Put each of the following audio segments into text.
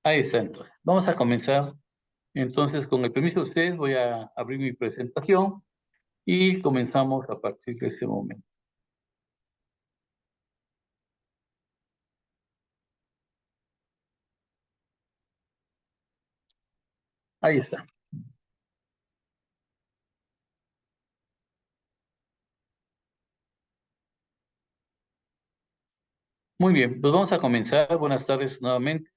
Ahí está, entonces. Vamos a comenzar. Entonces, con el permiso de ustedes, voy a abrir mi presentación y comenzamos a partir de ese momento. Ahí está. Muy bien, pues vamos a comenzar. Buenas tardes nuevamente.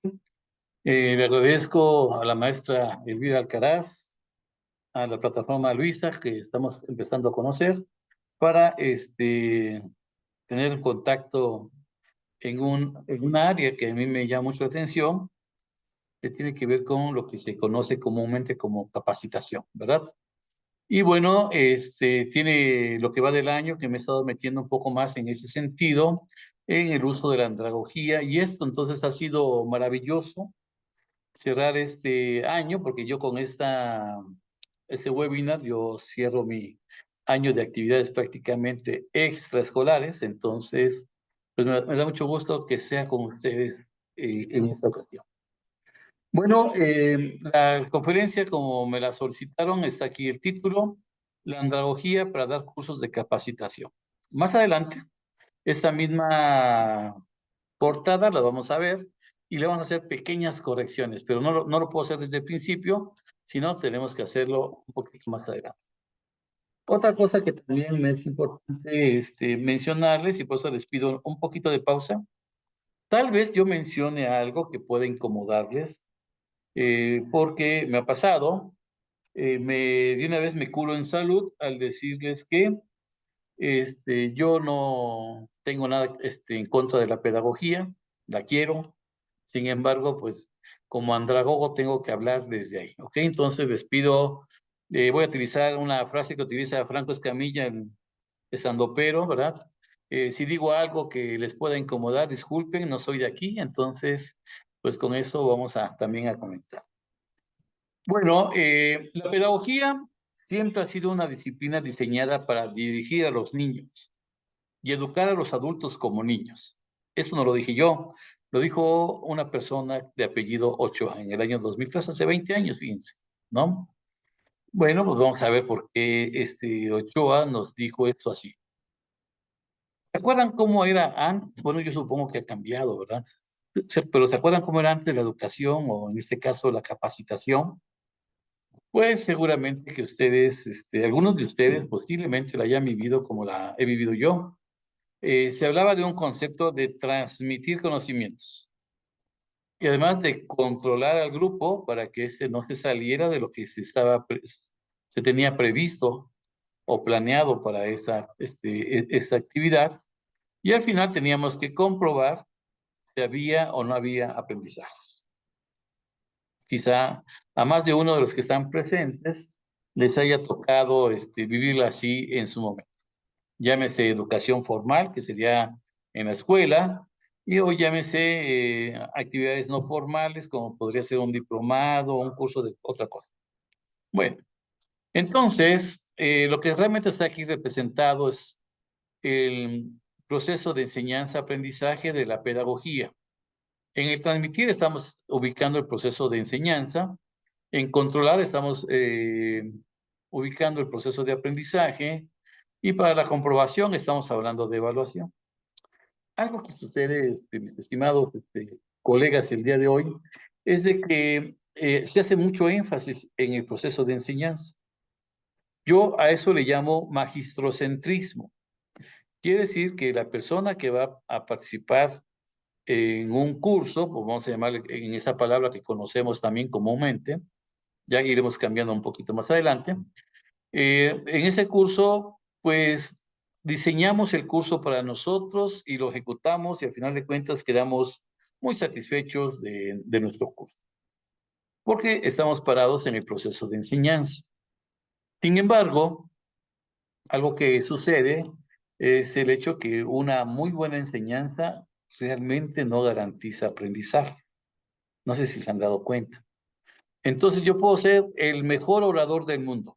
Le agradezco a la maestra Elvira Alcaraz, a la plataforma Luisa, que estamos empezando a conocer, para tener contacto en un área que a mí me llama mucho la atención, que tiene que ver con lo que se conoce comúnmente como capacitación, ¿verdad? Y bueno, tiene lo que va del año que me he estado metiendo un poco más en ese sentido, en el uso de la andragogía, y esto entonces ha sido maravilloso cerrar este año, porque yo con este webinar, yo cierro mi año de actividades prácticamente extraescolares, entonces, pues me da mucho gusto que sea con ustedes en esta ocasión. Bueno, la conferencia, como me la solicitaron, está aquí el título, la andragogía para dar cursos de capacitación. Más adelante, esta misma portada la vamos a ver y le vamos a hacer pequeñas correcciones, pero no lo puedo hacer desde el principio, sino tenemos que hacerlo un poquito más adelante. Otra cosa que también me es importante mencionarles, y por eso les pido un poquito de pausa, tal vez yo mencione algo que pueda incomodarles, porque me ha pasado, de una vez me curo en salud al decirles que yo no tengo nada en contra de la pedagogía, la quiero, sin embargo, pues como andragogo tengo que hablar desde ahí, ¿ok? Entonces les pido, voy a utilizar una frase que utiliza Franco Escamilla, el estandopero, ¿verdad? Si digo algo que les pueda incomodar, disculpen, no soy de aquí, entonces, pues con eso vamos también a comenzar. Bueno, la pedagogía siempre ha sido una disciplina diseñada para dirigir a los niños y educar a los adultos como niños. Eso no lo dije yo, lo dijo una persona de apellido Ochoa en el año 2003, hace 20 años, fíjense, ¿no? Bueno, pues vamos a ver por qué Ochoa nos dijo esto así. ¿Se acuerdan cómo era antes? Bueno, yo supongo que ha cambiado, ¿verdad? Pero ¿se acuerdan cómo era antes la educación o en este caso la capacitación? Pues seguramente que ustedes, algunos de ustedes posiblemente la hayan vivido como la he vivido yo. Se hablaba de un concepto de transmitir conocimientos y además de controlar al grupo para que éste no se saliera de lo que se tenía previsto o planeado para esa actividad. Y al final teníamos que comprobar si había o no había aprendizajes. Quizá a más de uno de los que están presentes les haya tocado vivirla así en su momento. Llámese educación formal, que sería en la escuela, o llámese actividades no formales, como podría ser un diplomado o un curso de otra cosa. Bueno, entonces, lo que realmente está aquí representado es el proceso de enseñanza-aprendizaje de la pedagogía. En el transmitir estamos ubicando el proceso de enseñanza, en controlar estamos ubicando el proceso de aprendizaje y para la comprobación estamos hablando de evaluación. Algo que sucede, mis estimados colegas, el día de hoy, es de que se hace mucho énfasis en el proceso de enseñanza. Yo a eso le llamo magistrocentrismo. Quiere decir que la persona que va a participar en un curso, pues vamos a llamarle en esa palabra que conocemos también comúnmente, ya iremos cambiando un poquito más adelante. En ese curso, pues diseñamos el curso para nosotros y lo ejecutamos y al final de cuentas quedamos muy satisfechos de nuestro curso, porque estamos parados en el proceso de enseñanza. Sin embargo, algo que sucede es el hecho que una muy buena enseñanza realmente no garantiza aprendizaje. No sé si se han dado cuenta. Entonces yo puedo ser el mejor orador del mundo,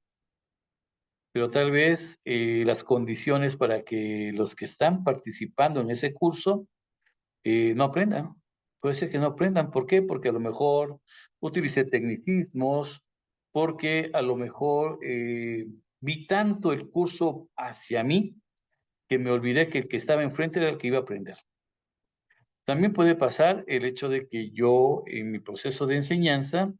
pero tal vez las condiciones para que los que están participando en ese curso no aprendan. puede ser que no aprendan. ¿Por qué? Porque a lo mejor utilicé tecnicismos, porque a lo mejor vi tanto el curso hacia mí que me olvidé que el que estaba enfrente era el que iba a aprender. También puede pasar el hecho de que yo en mi proceso de enseñanza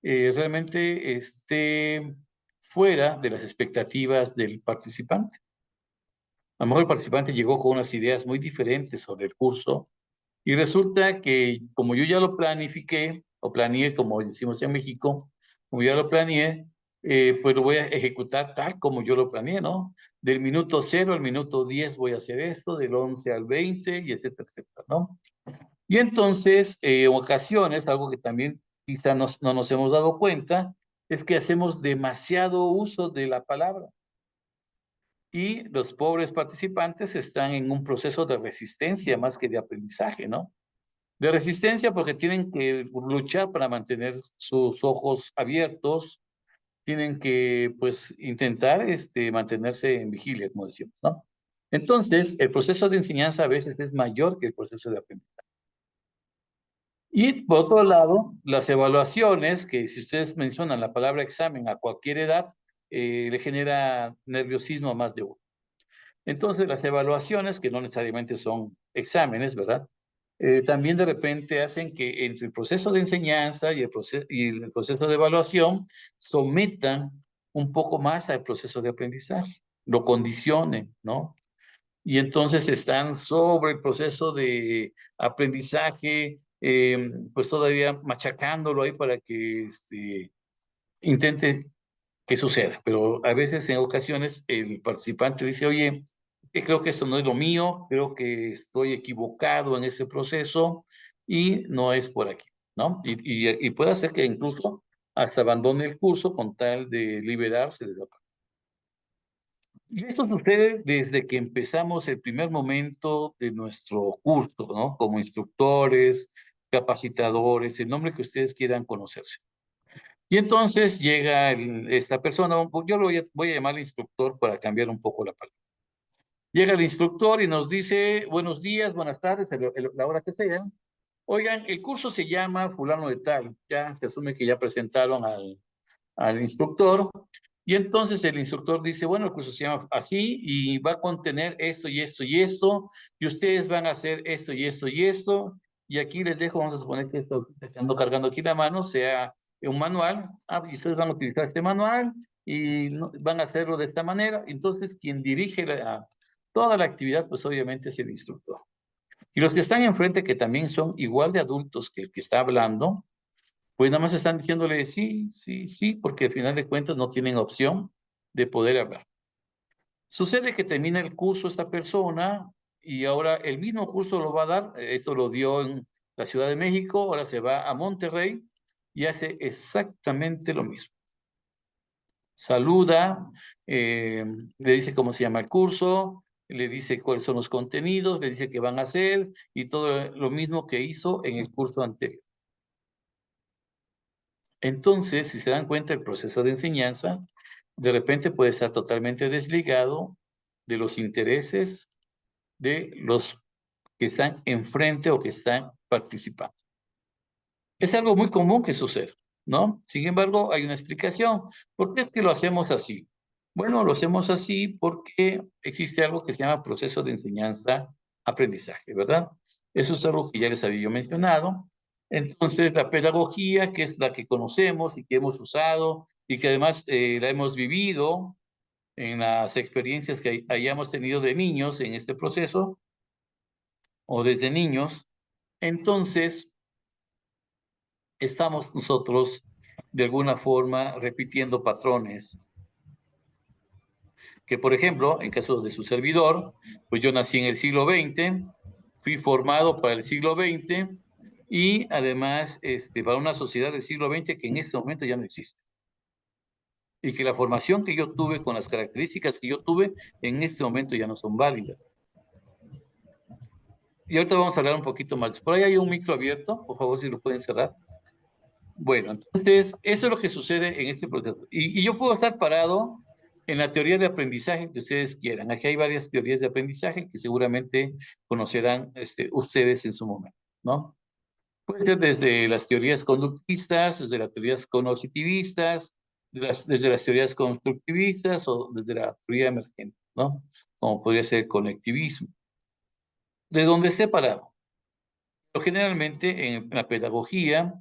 realmente esté fuera de las expectativas del participante. A lo mejor el participante llegó con unas ideas muy diferentes sobre el curso y resulta que como yo ya lo planifiqué, o planeé, como decimos en México, como ya lo planeé, pues lo voy a ejecutar tal como yo lo planeé, ¿no? Del minuto 0 al minuto 10 voy a hacer esto, del 11 al 20 y etcétera, etcétera, ¿no? Y entonces, en ocasiones, algo que también quizá no nos hemos dado cuenta, es que hacemos demasiado uso de la palabra. Y los pobres participantes están en un proceso de resistencia más que de aprendizaje, ¿no? De resistencia porque tienen que luchar para mantener sus ojos abiertos, tienen que, pues, intentar, mantenerse en vigilia, como decimos, ¿no? Entonces, el proceso de enseñanza a veces es mayor que el proceso de aprendizaje. Y por otro lado, las evaluaciones, que si ustedes mencionan la palabra examen a cualquier edad, le genera nerviosismo a más de uno. Entonces, las evaluaciones, que no necesariamente son exámenes, ¿verdad? También de repente hacen que entre el proceso de enseñanza y el proceso de evaluación sometan un poco más al proceso de aprendizaje, lo condicionen, ¿no? Y entonces están sobre el proceso de aprendizaje, pues todavía machacándolo ahí para que intente que suceda. Pero a veces, en ocasiones, el participante dice, oye, creo que esto no es lo mío, creo que estoy equivocado en este proceso y no es por aquí, ¿no? Y puede hacer que incluso hasta abandone el curso con tal de liberarse de la. Y esto sucede desde que empezamos el primer momento de nuestro curso, ¿no? Como instructores, capacitadores, el nombre que ustedes quieran conocerse. Y entonces llega esta persona, yo lo voy a llamar instructor para cambiar un poco la palabra. Llega el instructor y nos dice, buenos días, buenas tardes, la hora que sea. Oigan, el curso se llama fulano de tal. Ya se asume que ya presentaron al instructor. Y entonces el instructor dice, bueno, el curso se llama así y va a contener esto y esto y esto, y ustedes van a hacer esto y esto y esto, y aquí les dejo, vamos a suponer que esto que ando cargando aquí la mano sea un manual, y ustedes van a utilizar este manual y van a hacerlo de esta manera. Entonces, quien dirige toda la actividad, pues obviamente es el instructor. Y los que están enfrente, que también son igual de adultos que el que está hablando, pues nada más están diciéndole sí, sí, sí, porque al final de cuentas no tienen opción de poder hablar. Sucede que termina el curso esta persona y ahora el mismo curso lo va a dar, esto lo dio en la Ciudad de México, ahora se va a Monterrey y hace exactamente lo mismo. Saluda, le dice cómo se llama el curso, le dice cuáles son los contenidos, le dice qué van a hacer y todo lo mismo que hizo en el curso anterior. Entonces, si se dan cuenta, el proceso de enseñanza de repente puede estar totalmente desligado de los intereses de los que están enfrente o que están participando. Es algo muy común que sucede, ¿no? Sin embargo, hay una explicación. ¿Por qué es que lo hacemos así? Bueno, lo hacemos así porque existe algo que se llama proceso de enseñanza-aprendizaje, ¿verdad? Eso es algo que ya les había yo mencionado. Entonces, la pedagogía, que es la que conocemos y que hemos usado y que además la hemos vivido en las experiencias que hayamos tenido de niños en este proceso o desde niños, entonces estamos nosotros de alguna forma repitiendo patrones que, por ejemplo, en caso de su servidor, pues yo nací en el siglo XX, fui formado para el siglo XX y además para una sociedad del siglo XX que en este momento ya no existe. Y que la formación que yo tuve con las características que yo tuve en este momento ya no son válidas. Y ahorita vamos a hablar un poquito más. Por ahí hay un micro abierto, por favor, si lo pueden cerrar. Bueno, entonces, eso es lo que sucede en este proceso. Y yo puedo estar parado en la teoría de aprendizaje que ustedes quieran. Aquí hay varias teorías de aprendizaje que seguramente conocerán ustedes en su momento, ¿no? Puede ser desde las teorías conductistas, desde las teorías cognitivistas, desde las teorías constructivistas o desde la teoría emergente, ¿no? Como podría ser el conectivismo. De donde esté parado. Pero generalmente en la pedagogía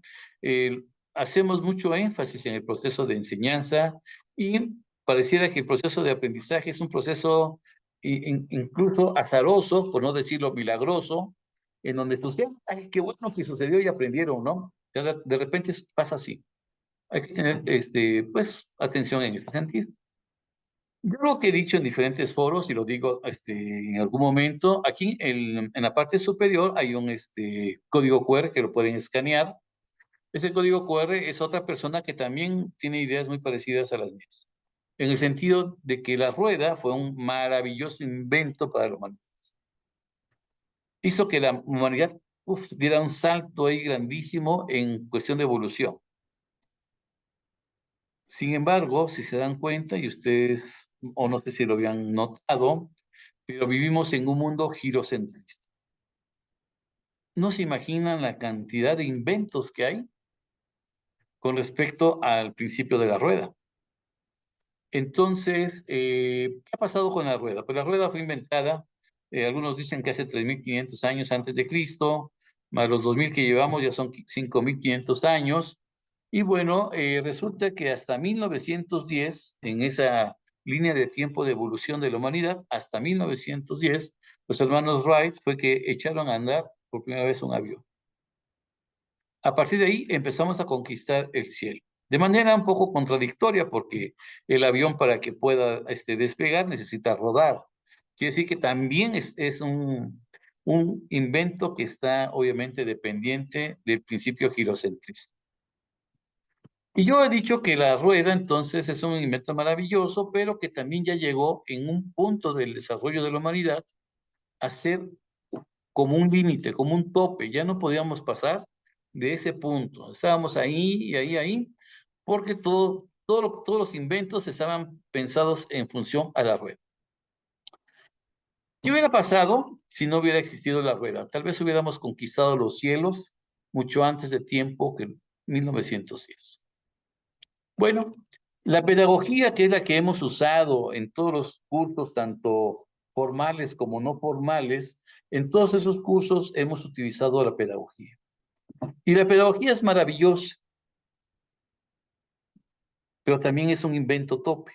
hacemos mucho énfasis en el proceso de enseñanza y pareciera que el proceso de aprendizaje es un proceso incluso azaroso, por no decirlo milagroso, en donde sucede, ay, qué bueno que sucedió y aprendieron, ¿no? De repente pasa así. Hay que tener, pues, atención en ese sentido. Yo lo que he dicho en diferentes foros, y lo digo en algún momento, aquí en la parte superior hay un código QR que lo pueden escanear. Ese código QR es otra persona que también tiene ideas muy parecidas a las mías, en el sentido de que la rueda fue un maravilloso invento para la humanidad. Hizo que la humanidad diera un salto ahí grandísimo en cuestión de evolución. Sin embargo, si se dan cuenta, y ustedes, o no sé si lo habían notado, pero vivimos en un mundo girocentrista. No se imaginan la cantidad de inventos que hay con respecto al principio de la rueda. Entonces, ¿qué ha pasado con la rueda? Pues la rueda fue inventada, algunos dicen que hace 3.500 años antes de Cristo, más los 2.000 que llevamos ya son 5.500 años. Y bueno, resulta que hasta 1910, en esa línea de tiempo de evolución de la humanidad, hasta 1910, los hermanos Wright fue que echaron a andar por primera vez un avión. A partir de ahí empezamos a conquistar el cielo. De manera un poco contradictoria, porque el avión para que pueda despegar necesita rodar. Quiere decir que también es un invento que está obviamente dependiente del principio girocentrista. Y yo he dicho que la rueda entonces es un invento maravilloso, pero que también ya llegó en un punto del desarrollo de la humanidad a ser como un límite, como un tope. Ya no podíamos pasar de ese punto. Estábamos ahí y ahí, porque todos los inventos estaban pensados en función a la rueda. ¿Qué hubiera pasado si no hubiera existido la rueda? Tal vez hubiéramos conquistado los cielos mucho antes de tiempo que 1910. Bueno, la pedagogía, que es la que hemos usado en todos los cursos, tanto formales como no formales, en todos esos cursos hemos utilizado la pedagogía. Y la pedagogía es maravillosa, pero también es un invento tope,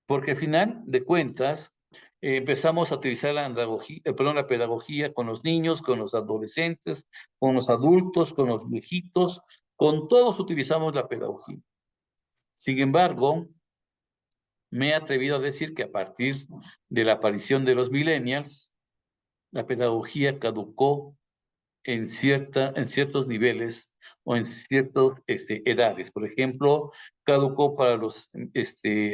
porque al final de cuentas empezamos a utilizar la pedagogía con los niños, con los adolescentes, con los adultos, con los viejitos, con todos utilizamos la pedagogía. Sin embargo, me he atrevido a decir que a partir de la aparición de los millennials, la pedagogía caducó en ciertos niveles o en ciertas edades. Por ejemplo, caducó para los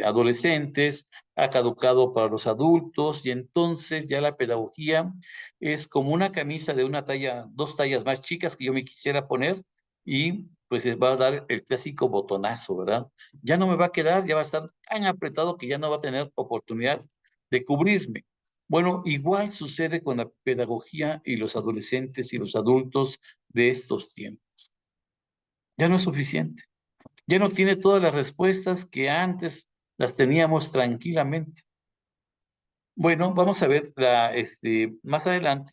adolescentes, ha caducado para los adultos y entonces ya la pedagogía es como una camisa de una talla, 2 tallas más chicas que yo me quisiera poner y pues va a dar el clásico botonazo, ¿verdad? Ya no me va a quedar, ya va a estar tan apretado que ya no va a tener oportunidad de cubrirme. Bueno, igual sucede con la pedagogía y los adolescentes y los adultos de estos tiempos. Ya no es suficiente. Ya no tiene todas las respuestas que antes las teníamos tranquilamente. Bueno, vamos a ver más adelante.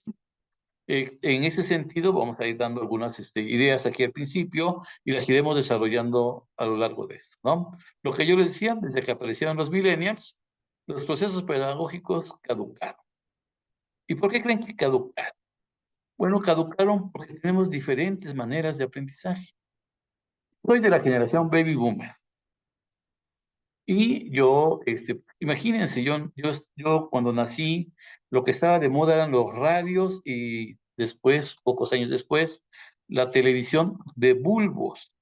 En ese sentido, vamos a ir dando algunas ideas aquí al principio y las iremos desarrollando a lo largo de esto, ¿no? Lo que yo les decía, desde que aparecieron los millennials, los procesos pedagógicos caducaron. ¿Y por qué creen que caducaron? Bueno, caducaron porque tenemos diferentes maneras de aprendizaje. Soy de la generación baby boomer y yo, imagínense, yo cuando nací, lo que estaba de moda eran los radios y después, pocos años después, la televisión de bulbos.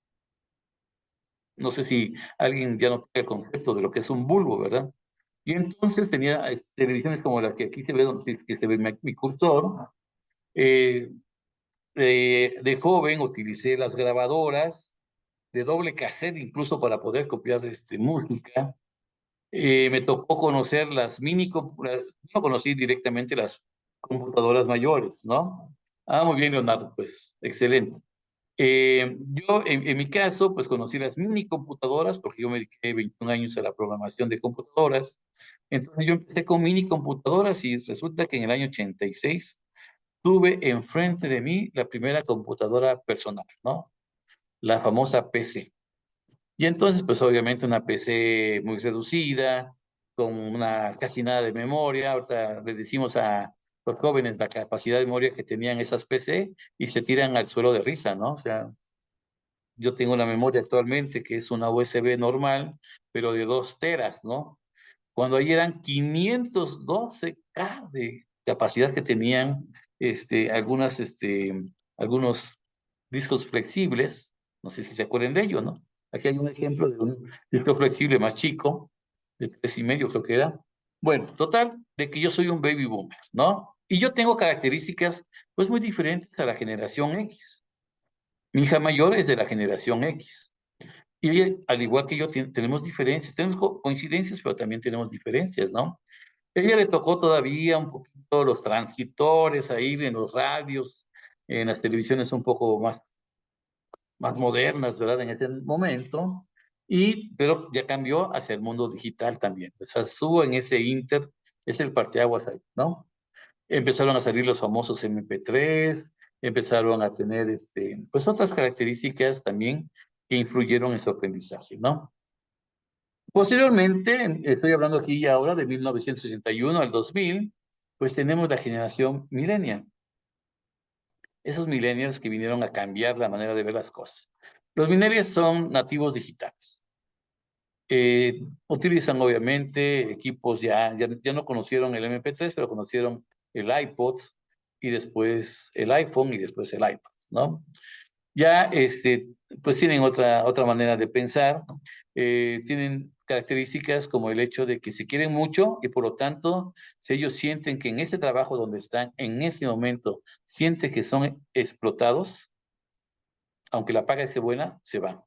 No sé si alguien ya no tiene el concepto de lo que es un bulbo, ¿verdad? Y entonces tenía televisiones como las que aquí se ve, que se ve mi cursor. Eh, de joven utilicé las grabadoras de doble cassette, incluso para poder copiar música. Me tocó conocer no conocí directamente las computadoras mayores, ¿no? Ah, muy bien, Leonardo, pues, excelente. Yo, en mi caso, pues conocí las mini computadoras, porque yo me dediqué 21 años a la programación de computadoras. Entonces yo empecé con mini computadoras y resulta que en el año 86 tuve enfrente de mí la primera computadora personal, ¿no? La famosa PC. Y entonces, pues obviamente una PC muy reducida, con una casi nada de memoria. Ahorita le decimos a los jóvenes la capacidad de memoria que tenían esas PC y se tiran al suelo de risa, ¿no? O sea, yo tengo una memoria actualmente que es una USB normal, pero de 2 teras, ¿no? Cuando ahí eran 512K de capacidad que tenían algunos discos flexibles, no sé si se acuerdan de ello, ¿no? Aquí hay un ejemplo de un disco flexible más chico, de 3,5 creo que era. Bueno, total, de que yo soy un baby boomer, ¿no? Y yo tengo características, pues, muy diferentes a la generación X. Mi hija mayor es de la generación X. Y ella, al igual que yo, tenemos diferencias, tenemos coincidencias, pero también tenemos diferencias, ¿no? Ella le tocó todavía un poquito los transistores ahí en los radios, en las televisiones un poco más modernas, ¿verdad? En ese momento, pero ya cambió hacia el mundo digital también. O sea, estuvo en ese inter, es el parteaguas ahí, ¿no? Empezaron a salir los famosos MP3, empezaron a tener, pues otras características también que influyeron en su aprendizaje, ¿no? Posteriormente, estoy hablando aquí y ahora de 1961 al 2000, pues tenemos la generación millennial, esos millennials que vinieron a cambiar la manera de ver las cosas. Los millennials son nativos digitales. Utilizan obviamente equipos, ya no conocieron el MP3, pero conocieron el iPod y después el iPhone y después el iPad, ¿no? Ya, pues tienen otra manera de pensar, tienen características como el hecho de que se quieren mucho y por lo tanto, si ellos sienten que en ese trabajo donde están, en ese momento, sienten que son explotados, aunque la paga esté buena, se van.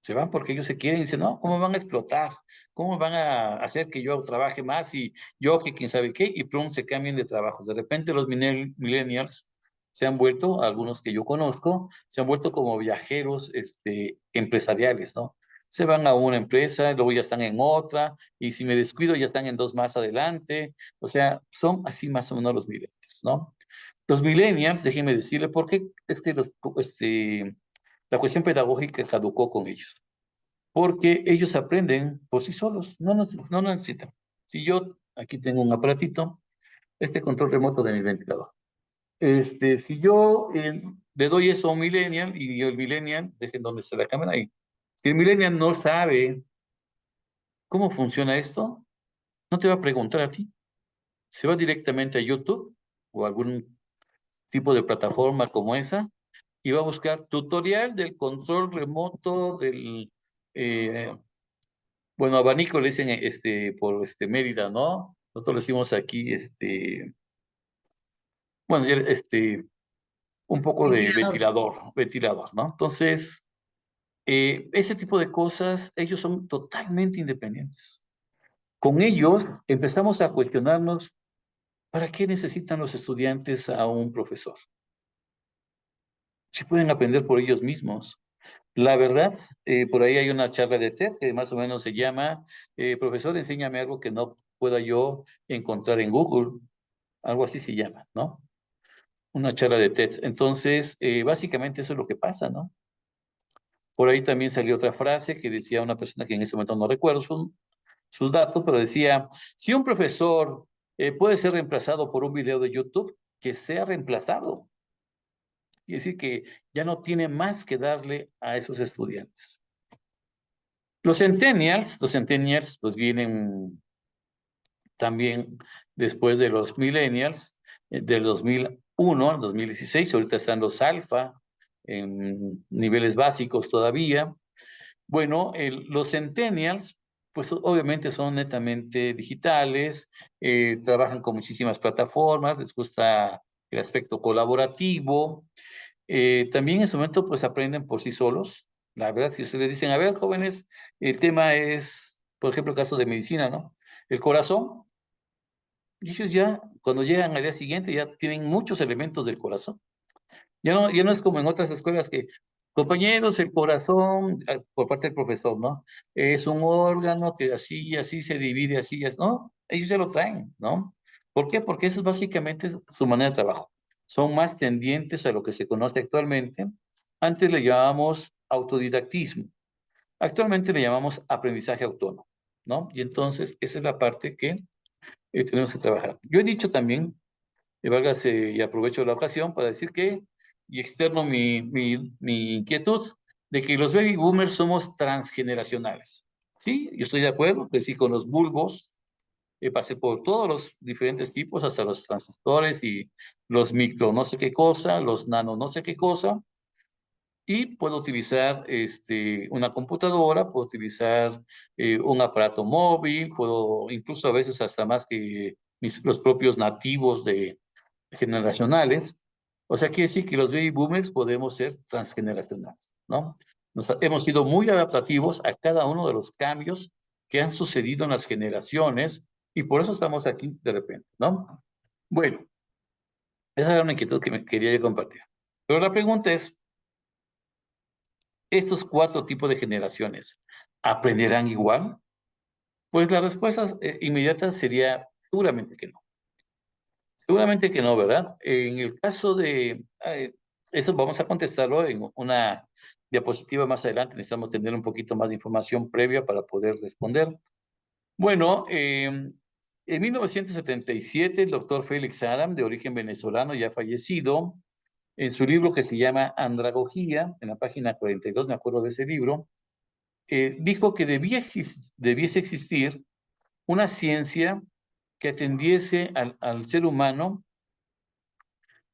Se van porque ellos se quieren y dicen, no, ¿cómo van a explotar? ¿Cómo van a hacer que yo trabaje más y yo que quién sabe qué? Y pronto se cambien de trabajos. De repente los millennials se han vuelto, algunos que yo conozco, se han vuelto como viajeros empresariales, ¿no? Se van a una empresa, luego ya están en otra, y si me descuido ya están en dos más adelante. O sea, son así más o menos los millennials, ¿no? Los millennials, déjenme decirle, porque es que la cuestión pedagógica caducó con ellos, porque ellos aprenden por sí solos, no necesitan. Si yo aquí tengo un aparatito, este control remoto de mi ventilador. Si yo le doy eso a un millennial y el millennial, dejen donde está la cámara ahí. Si el millennial no sabe cómo funciona esto, no te va a preguntar a ti. Se va directamente a YouTube o algún tipo de plataforma como esa y va a buscar tutorial del control remoto del eh, bueno, abanico le dicen, por, Mérida, ¿no? Nosotros le decimos aquí, bueno, un poco de Ventilador. ventilador, ¿no? Entonces, ese tipo de cosas, ellos son totalmente independientes. Con ellos empezamos a cuestionarnos, ¿para qué necesitan los estudiantes a un profesor? Si pueden aprender por ellos mismos. La verdad, por ahí hay una charla de TED que más o menos se llama, profesor, enséñame algo que no pueda yo encontrar en Google, algo así se llama, ¿no? Una charla de TED. Entonces, básicamente eso es lo que pasa, ¿no? Por ahí también salió otra frase que decía una persona que en ese momento no recuerdo sus datos, pero decía, si un profesor puede ser reemplazado por un video de YouTube, que sea reemplazado. Y decir que ya no tiene más que darle a esos estudiantes. Los centennials, pues vienen también después de los millennials, del 2001 al 2016, ahorita están los alfa, en niveles básicos todavía. Bueno, los centennials, pues obviamente son netamente digitales, trabajan con muchísimas plataformas, les gusta el aspecto colaborativo, también en su momento pues aprenden por sí solos. La verdad, si ustedes dicen, a ver, jóvenes, el tema es, por ejemplo, el caso de medicina, ¿no? El corazón, Y ellos ya, cuando llegan al día siguiente, ya tienen muchos elementos del corazón. Ya no es como en otras escuelas que, compañeros, el corazón, por parte del profesor, ¿no? Es un órgano que así y así se divide, así es, ¿no? Ellos ya lo traen, ¿no? ¿Por qué? Porque eso es básicamente su manera de trabajo. Son más tendientes a lo que se conoce actualmente. Antes le llamábamos autodidactismo. Actualmente le llamamos aprendizaje autónomo, ¿no? Y entonces esa es la parte que tenemos que trabajar. Yo he dicho también, y válgase, y aprovecho la ocasión para decir que, y externo mi inquietud, de que los baby boomers somos transgeneracionales. Sí, yo estoy de acuerdo, que sí, con los bulbos, pasé por todos los diferentes tipos, hasta los transistores y los micro no sé qué cosa, los nano no sé qué cosa, y puedo utilizar una computadora, puedo utilizar un aparato móvil, puedo incluso a veces hasta más que los propios nativos de generacionales. O sea, quiere decir que los baby boomers podemos ser transgeneracionales, ¿no? Hemos sido muy adaptativos a cada uno de los cambios que han sucedido en las generaciones y por eso estamos aquí de repente, ¿no? Bueno, esa era una inquietud que me quería yo compartir. Pero la pregunta es, ¿estos cuatro tipos de generaciones aprenderán igual? Pues la respuesta inmediata sería seguramente que no. Seguramente que no, ¿verdad? En el caso de eso vamos a contestarlo en una diapositiva más adelante. Necesitamos tener un poquito más de información previa para poder responder. Bueno, en 1977, el doctor Félix Adam, de origen venezolano, ya fallecido, en su libro que se llama Andragogía, en la página 42, me acuerdo de ese libro, dijo que debiese existir una ciencia que atendiese al ser humano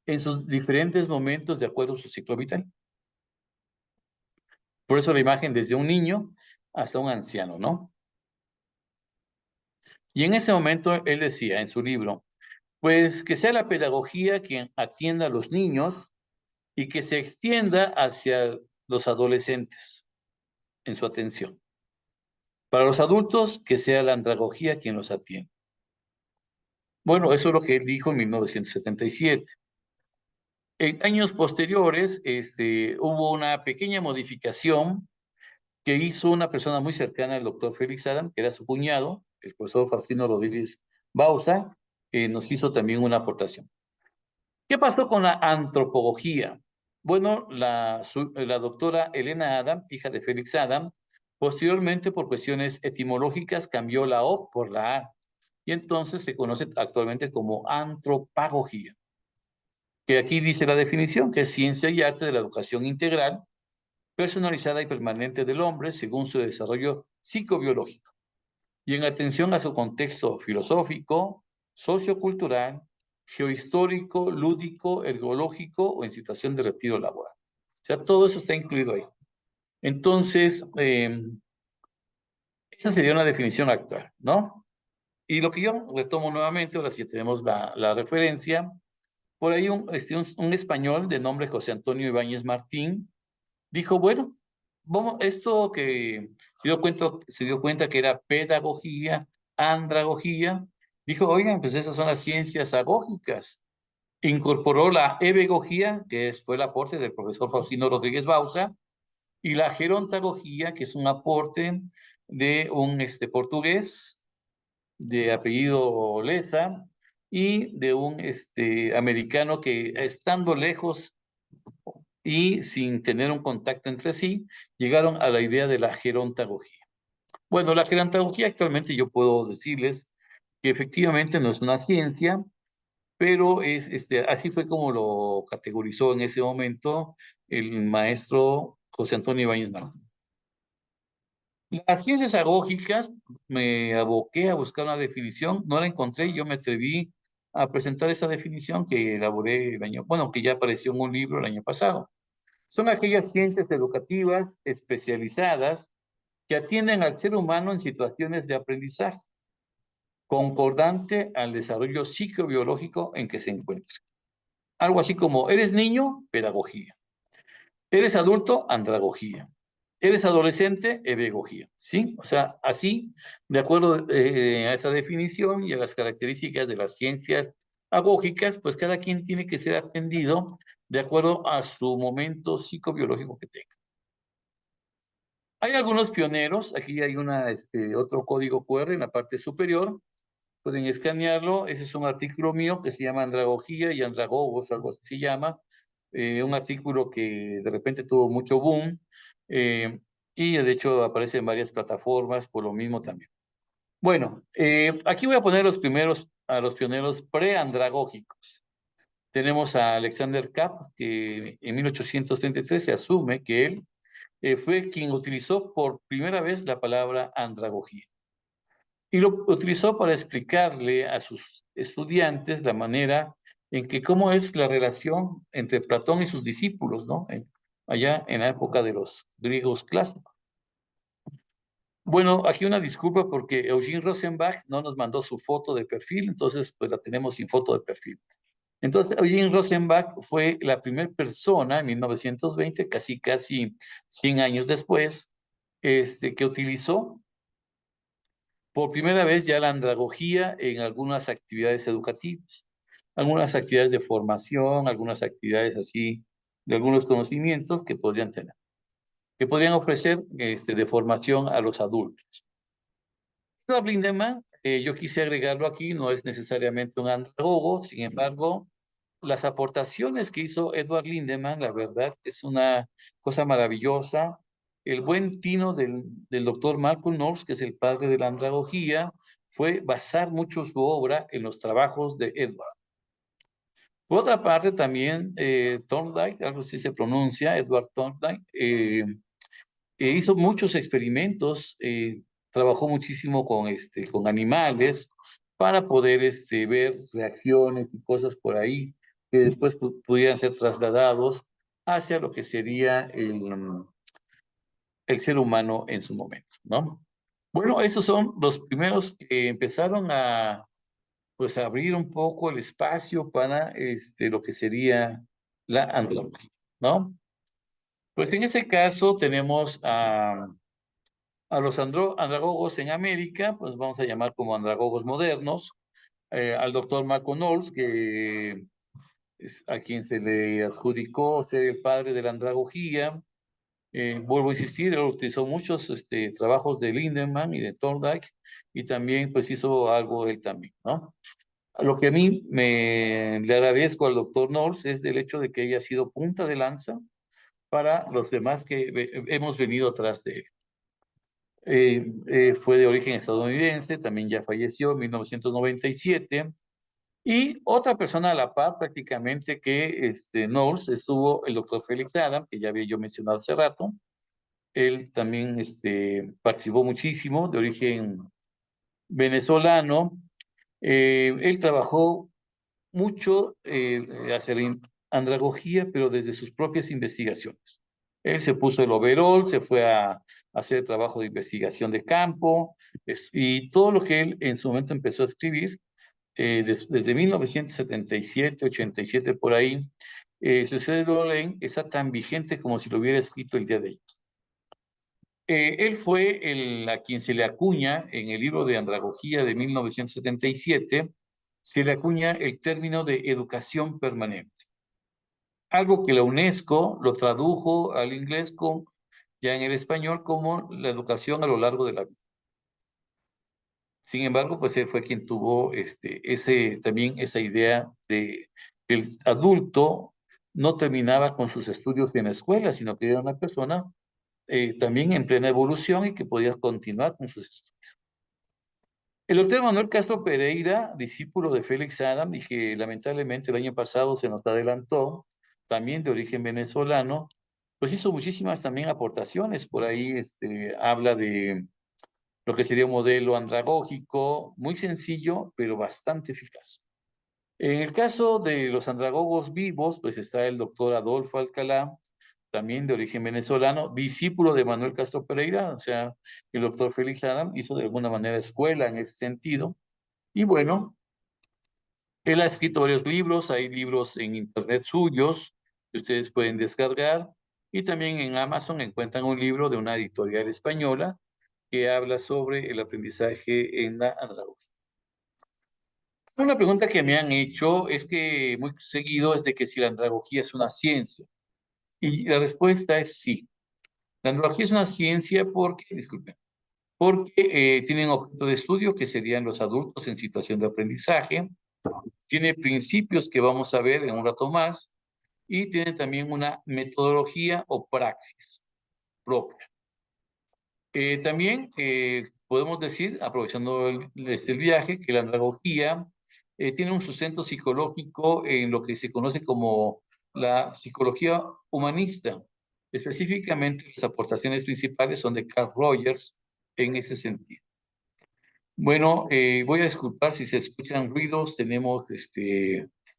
en sus diferentes momentos de acuerdo a su ciclo vital. Por eso la imagen desde un niño hasta un anciano, ¿no? Y en ese momento él decía en su libro, pues que sea la pedagogía quien atienda a los niños y que se extienda hacia los adolescentes en su atención. Para los adultos, que sea la andragogía quien los atienda. Bueno, eso es lo que él dijo en 1977. En años posteriores, hubo una pequeña modificación que hizo una persona muy cercana al doctor Félix Adam, que era su cuñado, el profesor Faustino Rodríguez Bausa, que nos hizo también una aportación. ¿Qué pasó con la antropología? Bueno, la doctora Elena Adam, hija de Félix Adam, posteriormente por cuestiones etimológicas cambió la O por la A, y entonces se conoce actualmente como antropagogía, que aquí dice la definición, que es ciencia y arte de la educación integral, personalizada y permanente del hombre según su desarrollo psicobiológico y en atención a su contexto filosófico, sociocultural, geohistórico, lúdico, ergológico o en situación de retiro laboral. O sea, todo eso está incluido ahí. Entonces, esa sería una definición actual, ¿no? Y lo que yo retomo nuevamente, ahora sí tenemos la referencia, por ahí un español de nombre José Antonio Ibáñez Martín dijo, bueno, vamos, esto que se dio cuenta que era pedagogía, andragogía, dijo, oigan, pues esas son las ciencias agógicas. Incorporó la ebegogía, que fue el aporte del profesor Faustino Rodríguez Bausa, y la gerontagogía, que es un aporte de un portugués de apellido Leza y de un americano que estando lejos y sin tener un contacto entre sí, llegaron a la idea de la gerontagogía. Bueno, la gerontagogía actualmente yo puedo decirles que efectivamente no es una ciencia, pero así fue como lo categorizó en ese momento el maestro José Antonio Ibáñez Martín. Las ciencias agógicas, me aboqué a buscar una definición, no la encontré, yo me atreví a presentar esa definición que elaboré que ya apareció en un libro el año pasado. Son aquellas ciencias educativas especializadas que atienden al ser humano en situaciones de aprendizaje, concordante al desarrollo psicobiológico en que se encuentra. Algo así como, eres niño, pedagogía. Eres adulto, andragogía. Eres adolescente, pedagogía, ¿sí? O sea, así, de acuerdo a esa definición y a las características de las ciencias agógicas, pues cada quien tiene que ser atendido de acuerdo a su momento psicobiológico que tenga. Hay algunos pioneros, aquí hay otro código QR en la parte superior, pueden escanearlo, ese es un artículo mío que se llama Andragogía y Andragogos, algo así se llama, un artículo que de repente tuvo mucho boom, eh, y de hecho aparece en varias plataformas por lo mismo también. Bueno, aquí voy a poner a los pioneros preandragógicos. Tenemos a Alexander Kapp, que en 1833 se asume que él fue quien utilizó por primera vez la palabra andragogía. Y lo utilizó para explicarle a sus estudiantes la manera en que cómo es la relación entre Platón y sus discípulos, ¿no? Allá en la época de los griegos clásicos. Bueno, aquí una disculpa porque Eugene Rosenbach no nos mandó su foto de perfil, entonces pues la tenemos sin foto de perfil. Entonces, Eugene Rosenbach fue la primera persona en 1920, casi 100 años después, que utilizó por primera vez ya la andragogía en algunas actividades educativas, algunas actividades de formación, algunas actividades así de algunos conocimientos que podrían tener, que podrían ofrecer de formación a los adultos. Edward Lindemann, yo quise agregarlo aquí, no es necesariamente un andragogo, sin embargo, las aportaciones que hizo Edward Lindemann, la verdad, es una cosa maravillosa. El buen tino del doctor Malcolm North, que es el padre de la andragogía, fue basar mucho su obra en los trabajos de Edward. Por otra parte, también Thorndike, algo así se pronuncia, Edward Thorndike, hizo muchos experimentos, trabajó muchísimo con animales para poder ver reacciones y cosas por ahí que después pudieran ser trasladados hacia lo que sería el ser humano en su momento, ¿no? Bueno, esos son los primeros que empezaron a, pues, a abrir un poco el espacio para lo que sería la antropología, ¿no? Pues en este caso tenemos a los andragogos en América, pues vamos a llamar como andragogos modernos, al doctor Malcolm Knowles, que es a quien se le adjudicó ser el padre de la andragogía. Vuelvo a insistir, él utilizó muchos trabajos de Lindemann y de Thorndike, y también pues hizo algo él también, ¿no? Lo que a mí le agradezco al doctor Knowles es del hecho de que haya sido punta de lanza para los demás que hemos venido atrás de él. Fue de origen estadounidense, también ya falleció en 1997. Y otra persona a la par prácticamente que Knowles estuvo el doctor Félix Adam, que ya había yo mencionado hace rato. Él también participó muchísimo, de origen venezolano. Él trabajó mucho hacia la andragogía, pero desde sus propias investigaciones. Él se puso el overol, se fue a hacer trabajo de investigación de campo, y todo lo que él en su momento empezó a escribir, desde 1977, 87 por ahí, su Dolén está tan vigente como si lo hubiera escrito el día de hoy. Él fue a quien se le acuña en el libro de Andragogía de 1977, se le acuña el término de educación permanente, algo que la UNESCO lo tradujo al inglés ya en el español como la educación a lo largo de la vida. Sin embargo, pues él fue quien tuvo también esa idea de que el adulto no terminaba con sus estudios en la escuela, sino que era una persona también en plena evolución y que podía continuar con sus estudios. El doctor Manuel Castro Pereira, discípulo de Félix Adam y que lamentablemente el año pasado se nos adelantó, también de origen venezolano, pues hizo muchísimas también aportaciones. Por ahí habla de lo que sería un modelo andragógico, muy sencillo, pero bastante eficaz. En el caso de los andragogos vivos, pues está el doctor Adolfo Alcalá, también de origen venezolano, discípulo de Manuel Castro Pereira, o sea, el doctor Félix Adam hizo de alguna manera escuela en ese sentido. Y bueno, él ha escrito varios libros, hay libros en internet suyos que ustedes pueden descargar. Y también en Amazon encuentran un libro de una editorial española que habla sobre el aprendizaje en la andragogía. Una pregunta que me han hecho es que muy seguido es de que si la andragogía es una ciencia. Y la respuesta es sí. La andragogía es una ciencia porque, disculpen, porque tienen objeto de estudio que serían los adultos en situación de aprendizaje, tiene principios que vamos a ver en un rato más y tiene también una metodología o prácticas propias. También podemos decir, aprovechando el viaje, que la andragogía tiene un sustento psicológico en lo que se conoce como la psicología humanista. Específicamente, las aportaciones principales son de Carl Rogers en ese sentido. Bueno, voy a disculpar si se escuchan ruidos. Tenemos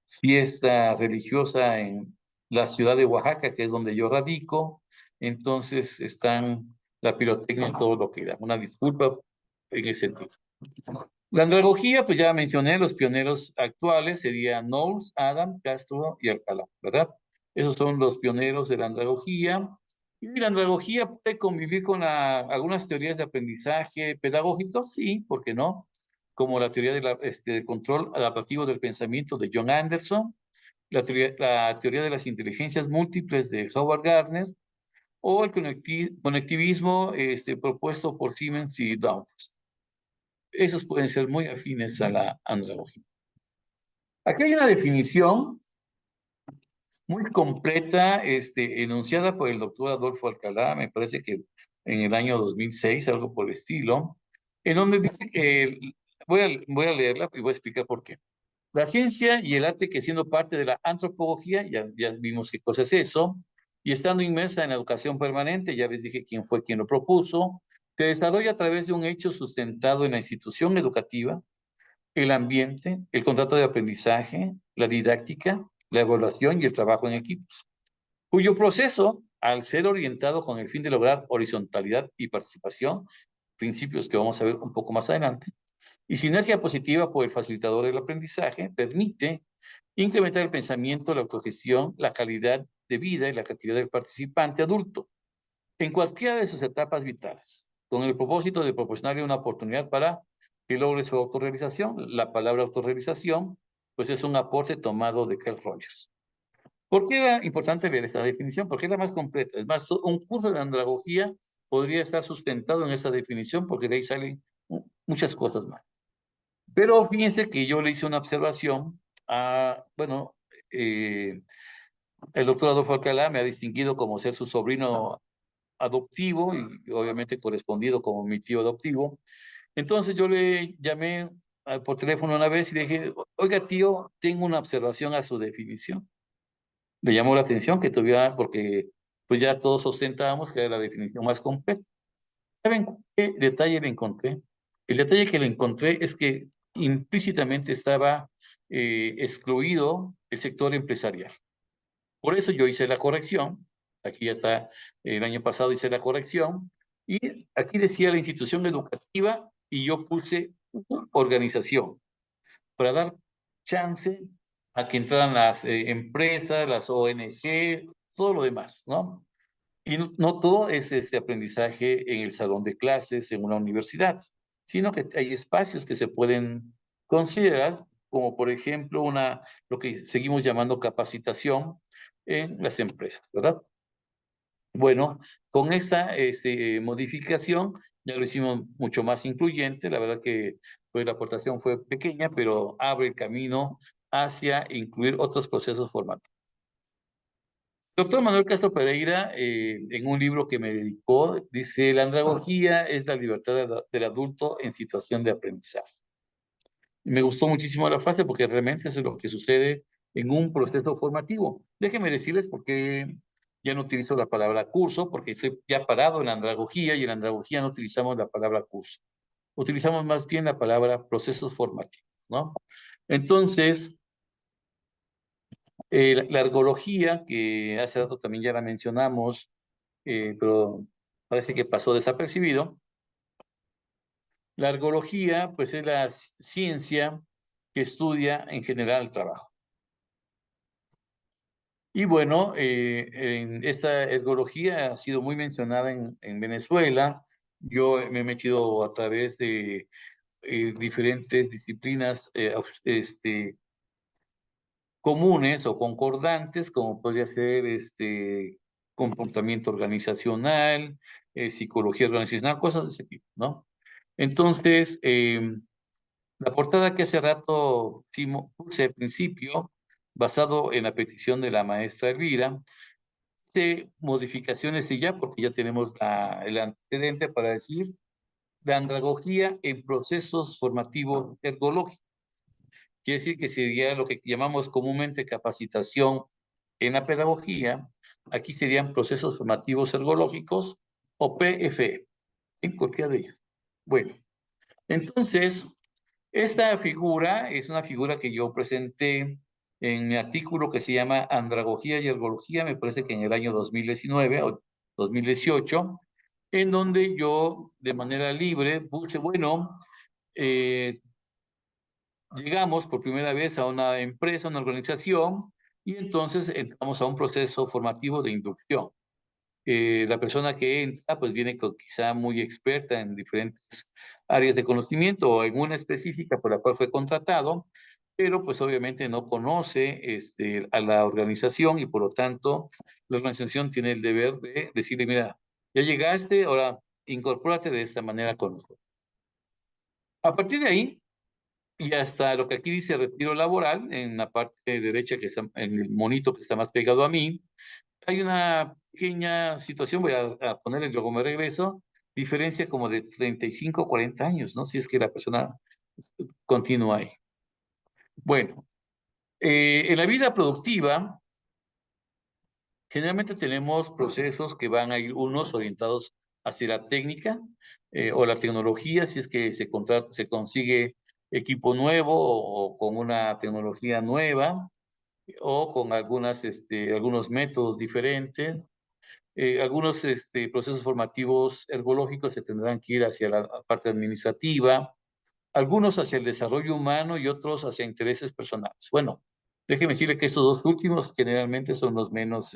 fiesta religiosa en la ciudad de Oaxaca, que es donde yo radico. Entonces están la pirotecnia en todo lo que da. Una disculpa en ese sentido. La andragogía, pues ya mencioné, los pioneros actuales serían Knowles, Adam, Castro y Alcalá, ¿verdad? Esos son los pioneros de la andragogía. Y la andragogía puede convivir con algunas teorías de aprendizaje pedagógico, sí, ¿por qué no? Como la teoría del control adaptativo del pensamiento de John Anderson, la teoría de las inteligencias múltiples de Howard Gardner, o el conectivismo propuesto por Siemens y Downs. Esos pueden ser muy afines a la andragogía. Aquí hay una definición muy completa, enunciada por el doctor Adolfo Alcalá, me parece que en el año 2006, algo por el estilo, en donde dice que, voy a leerla y voy a explicar por qué. La ciencia y el arte que siendo parte de la antropología, ya vimos qué cosa es eso, y estando inmersa en la educación permanente, ya les dije quién fue quien lo propuso, se desarrolla a través de un hecho sustentado en la institución educativa, el ambiente, el contrato de aprendizaje, la didáctica, la evaluación y el trabajo en equipos, cuyo proceso, al ser orientado con el fin de lograr horizontalidad y participación, principios que vamos a ver un poco más adelante, y sinergia positiva por el facilitador del aprendizaje, permite incrementar el pensamiento, la autogestión, la calidad de vida y la creatividad del participante adulto en cualquiera de sus etapas vitales, con el propósito de proporcionarle una oportunidad para que logre su autorrealización. La palabra autorrealización, pues es un aporte tomado de Carl Rogers. ¿Por qué era importante ver esta definición? Porque es la más completa. Es más, un curso de andragogía podría estar sustentado en esa definición porque de ahí salen muchas cosas más. Pero fíjense que yo le hice una observación a, bueno, el doctor Adolfo Alcalá me ha distinguido como ser su sobrino adoptivo y obviamente correspondido como mi tío adoptivo. Entonces yo le llamé por teléfono una vez y le dije, oiga tío, tengo una observación a su definición. Le llamó la atención que tuviera, porque pues ya todos ostentábamos que era la definición más completa. ¿Saben qué detalle le encontré? El detalle que le encontré es que implícitamente estaba excluido el sector empresarial. Por eso yo hice la corrección, aquí ya está, el año pasado hice la corrección, y aquí decía la institución educativa y yo puse organización, para dar chance a que entraran las empresas, las ONG, todo lo demás, ¿no? Y no todo es este aprendizaje en el salón de clases, en una universidad, sino que hay espacios que se pueden considerar, como por ejemplo lo que seguimos llamando capacitación en las empresas, ¿verdad? Bueno, con esta modificación ya lo hicimos mucho más incluyente, la verdad que pues, la aportación fue pequeña, pero abre el camino hacia incluir otros procesos formativos. Doctor Manuel Castro Pereira, en un libro que me dedicó, dice, la andragogía es la libertad del adulto en situación de aprendizaje. Me gustó muchísimo la frase porque realmente eso es lo que sucede en un proceso formativo. Déjenme decirles por qué ya no utilizo la palabra curso, porque estoy ya parado en la andragogía y en la andragogía no utilizamos la palabra curso. Utilizamos más bien la palabra procesos formativos, ¿no? Entonces, la ergología, que hace rato también ya la mencionamos, pero parece que pasó desapercibido. La ergología, pues es la ciencia que estudia en general el trabajo. Y bueno, en esta ergología ha sido muy mencionada en Venezuela. Yo me he metido a través de diferentes disciplinas comunes o concordantes, como podría ser comportamiento organizacional, psicología organizacional, cosas de ese tipo, ¿no? Entonces, la portada que hace rato puse al principio, basado en la petición de la maestra Elvira, de modificaciones y ya, porque ya tenemos el antecedente para decir la andragogía en procesos formativos ergológicos. Quiere decir que sería lo que llamamos comúnmente capacitación en la pedagogía. Aquí serían procesos formativos ergológicos o PFE, en cualquiera de ellos. Bueno, entonces, esta figura es una figura que yo presenté en mi artículo que se llama Andragogía y Ergología, me parece que en el año 2019 o 2018, en donde yo de manera libre puse, bueno, eh, llegamos por primera vez a una empresa, una organización, y entonces entramos a un proceso formativo de inducción. La persona que entra, pues viene quizá muy experta en diferentes áreas de conocimiento o en una específica por la cual fue contratado, pero pues obviamente no conoce a la organización y por lo tanto la organización tiene el deber de decirle, mira, ya llegaste, ahora incorpórate de esta manera con nosotros. A partir de ahí, y hasta lo que aquí dice retiro laboral, en la parte derecha que está, en el monito que está más pegado a mí, hay una pequeña situación, voy a ponerle, luego me regreso, diferencia como de 35 o 40 años, ¿no? Si es que la persona continúa ahí. Bueno, en la vida productiva, generalmente tenemos procesos que van a ir unos orientados hacia la técnica o la tecnología, si es que se consigue equipo nuevo o con una tecnología nueva o con algunos métodos diferentes. Algunos procesos formativos ergológicos se tendrán que ir hacia la parte administrativa, algunos hacia el desarrollo humano y otros hacia intereses personales. Bueno, déjeme decirle que estos dos últimos generalmente son los menos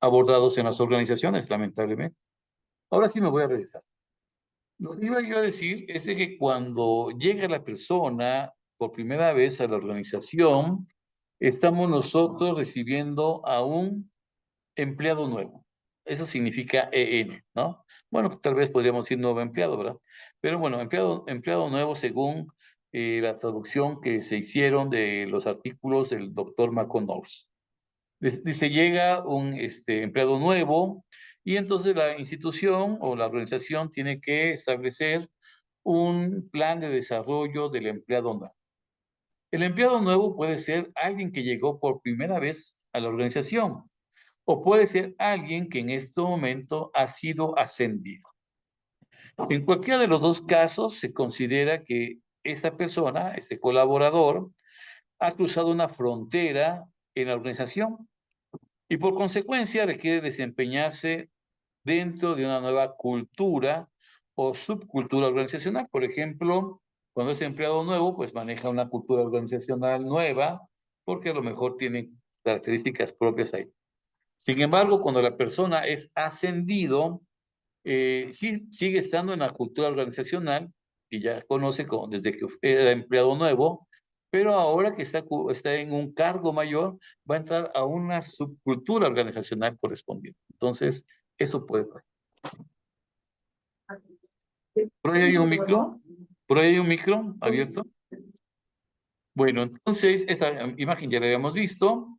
abordados en las organizaciones, lamentablemente. Ahora sí me voy a regresar. Lo que iba yo a decir es de que cuando llega la persona por primera vez a la organización, estamos nosotros recibiendo a un empleado nuevo. Eso significa EN, ¿no? Bueno, tal vez podríamos decir nuevo empleado, ¿verdad? Pero bueno, empleado nuevo según la traducción que se hicieron de los artículos del doctor McConnors. Dice, llega un empleado nuevo y entonces la institución o la organización tiene que establecer un plan de desarrollo del empleado nuevo. El empleado nuevo puede ser alguien que llegó por primera vez a la organización, o puede ser alguien que en este momento ha sido ascendido. En cualquiera de los dos casos se considera que esta persona, este colaborador, ha cruzado una frontera en la organización y por consecuencia requiere desempeñarse dentro de una nueva cultura o subcultura organizacional. Por ejemplo, cuando es empleado nuevo, pues maneja una cultura organizacional nueva porque a lo mejor tiene características propias ahí. Sin embargo, cuando la persona es ascendido, sí sigue estando en la cultura organizacional, que ya conoce desde que era empleado nuevo, pero ahora que está en un cargo mayor, va a entrar a una subcultura organizacional correspondiente. Entonces, eso puede pasar. ¿Por ahí hay un micro? ¿Por ahí hay un micro abierto? Bueno, entonces, esa imagen ya la habíamos visto.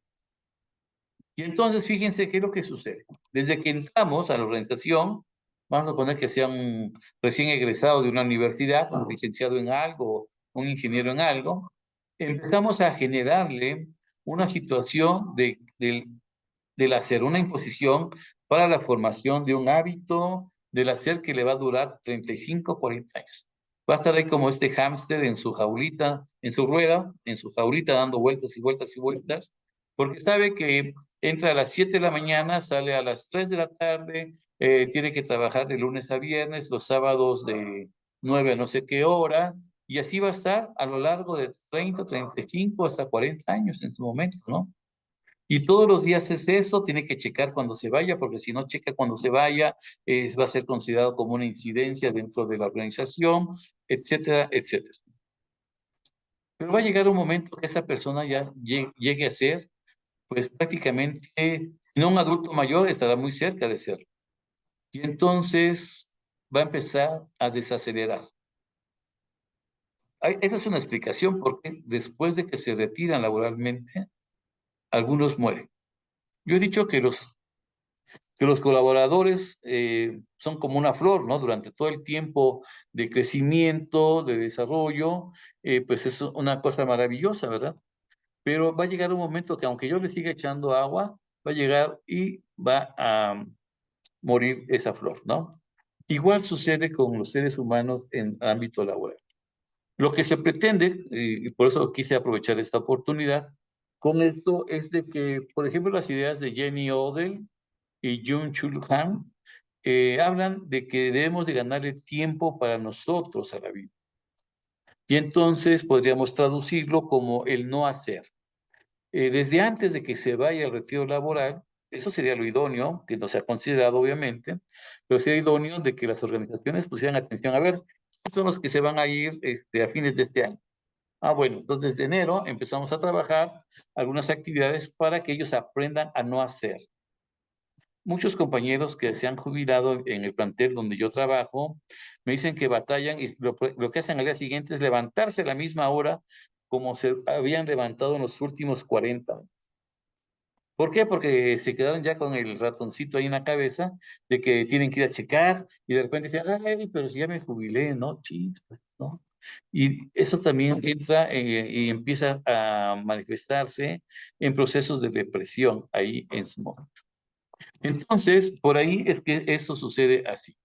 Y entonces fíjense qué es lo que sucede. Desde que entramos a la orientación, vamos a poner que sea un recién egresado de una universidad, un licenciado en algo, un ingeniero en algo, empezamos a generarle una situación del hacer, una imposición para la formación de un hábito del hacer que le va a durar 35, 40 años. Va a estar ahí como este hámster en su jaulita, en su rueda, en su jaulita dando vueltas y vueltas y vueltas, porque sabe que entra a las 7 de la mañana, sale a las 3 de la tarde, tiene que trabajar de lunes a viernes, los sábados de 9 a no sé qué hora, y así va a estar a lo largo de 30, 35 hasta 40 años en su momento, ¿no? Y todos los días es eso, tiene que checar cuando se vaya, porque si no checa cuando se vaya, va a ser considerado como una incidencia dentro de la organización, etcétera, etcétera. Pero va a llegar un momento que esta persona ya llegue a ser, pues prácticamente, si no un adulto mayor, estará muy cerca de serlo. Y entonces va a empezar a desacelerar. Esa es una explicación porque después de que se retiran laboralmente, algunos mueren. Yo he dicho que los colaboradores son como una flor, ¿no? Durante todo el tiempo de crecimiento, de desarrollo, pues es una cosa maravillosa, ¿verdad? Pero va a llegar un momento que aunque yo le siga echando agua, va a llegar y va a morir esa flor, ¿no? Igual sucede con los seres humanos en ámbito laboral. Lo que se pretende, y por eso quise aprovechar esta oportunidad, con esto es de que, por ejemplo, las ideas de Jenny Odell y Jung-Chul Han hablan de que debemos de ganarle tiempo para nosotros a la vida. Y entonces podríamos traducirlo como el no hacer. Desde antes de que se vaya al retiro laboral, eso sería lo idóneo, que no se ha considerado obviamente, pero sería idóneo de que las organizaciones pusieran atención. A ver, ¿quiénes son los que se van a ir a fines de este año? Ah, bueno, entonces desde enero empezamos a trabajar algunas actividades para que ellos aprendan a no hacer. Muchos compañeros que se han jubilado en el plantel donde yo trabajo me dicen que batallan y lo que hacen al día siguiente es levantarse a la misma hora como se habían levantado en los últimos 40 años. ¿Por qué? Porque se quedaron ya con el ratoncito ahí en la cabeza de que tienen que ir a checar y de repente dicen, ay, pero si ya me jubilé, ¿no? Sí, ¿no? Y eso también entra y empieza a manifestarse en procesos de depresión ahí en su momento. Entonces, por ahí es que eso sucede así.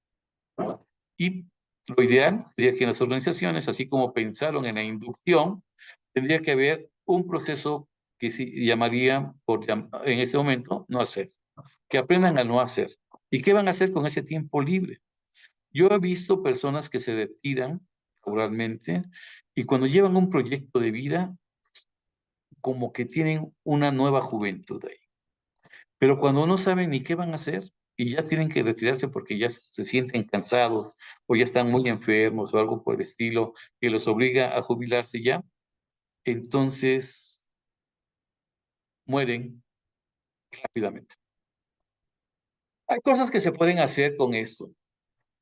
Y lo ideal sería que en las organizaciones, así como pensaron en la inducción, tendría que haber un proceso que se llamaría, en ese momento, no hacer, que aprendan a no hacer. ¿Y qué van a hacer con ese tiempo libre? Yo he visto personas que se retiran laboralmente y cuando llevan un proyecto de vida, como que tienen una nueva juventud ahí. Pero cuando no saben ni qué van a hacer y ya tienen que retirarse porque ya se sienten cansados o ya están muy enfermos o algo por el estilo que los obliga a jubilarse ya, entonces mueren rápidamente. Hay cosas que se pueden hacer con esto.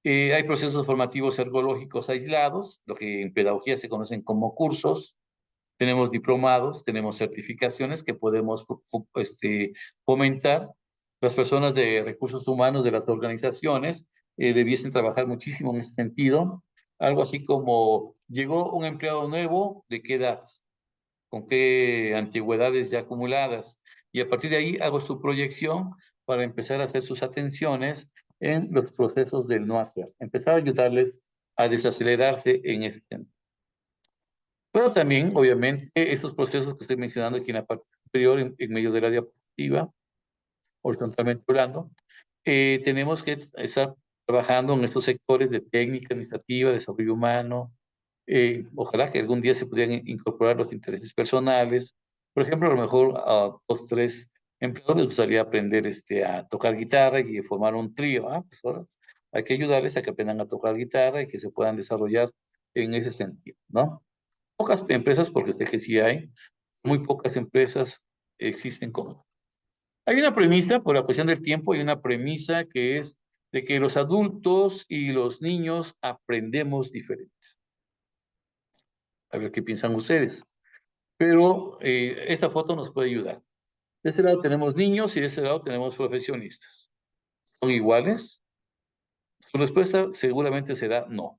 Hay procesos formativos ergológicos aislados, lo que en pedagogía se conocen como cursos. Tenemos diplomados, tenemos certificaciones que podemos fomentar. Las personas de recursos humanos de las organizaciones debiesen trabajar muchísimo en ese sentido. Algo así como, llegó un empleado nuevo, ¿de qué edad? ¿Con qué antigüedades ya acumuladas? Y a partir de ahí hago su proyección para empezar a hacer sus atenciones en los procesos del no hacer. Empezar a ayudarles a desacelerarse en ese sentido. Pero también, obviamente, estos procesos que estoy mencionando aquí en la parte superior, en medio de la diapositiva, horizontalmente hablando, tenemos que estar trabajando en estos sectores de técnica administrativa, desarrollo humano. Ojalá que algún día se pudieran incorporar los intereses personales. Por ejemplo, a lo mejor a 2, 3 empleados les gustaría aprender a tocar guitarra y formar un trío. Pues ahora hay que ayudarles a que aprendan a tocar guitarra y que se puedan desarrollar en ese sentido, ¿no? Pocas empresas, porque sé que sí hay, muy pocas empresas existen como. Hay una premisa, por la cuestión del tiempo, hay una premisa que es de que los adultos y los niños aprendemos diferentes. A ver qué piensan ustedes. Pero esta foto nos puede ayudar. De este lado tenemos niños y de este lado tenemos profesionistas. ¿Son iguales? Su respuesta seguramente será no.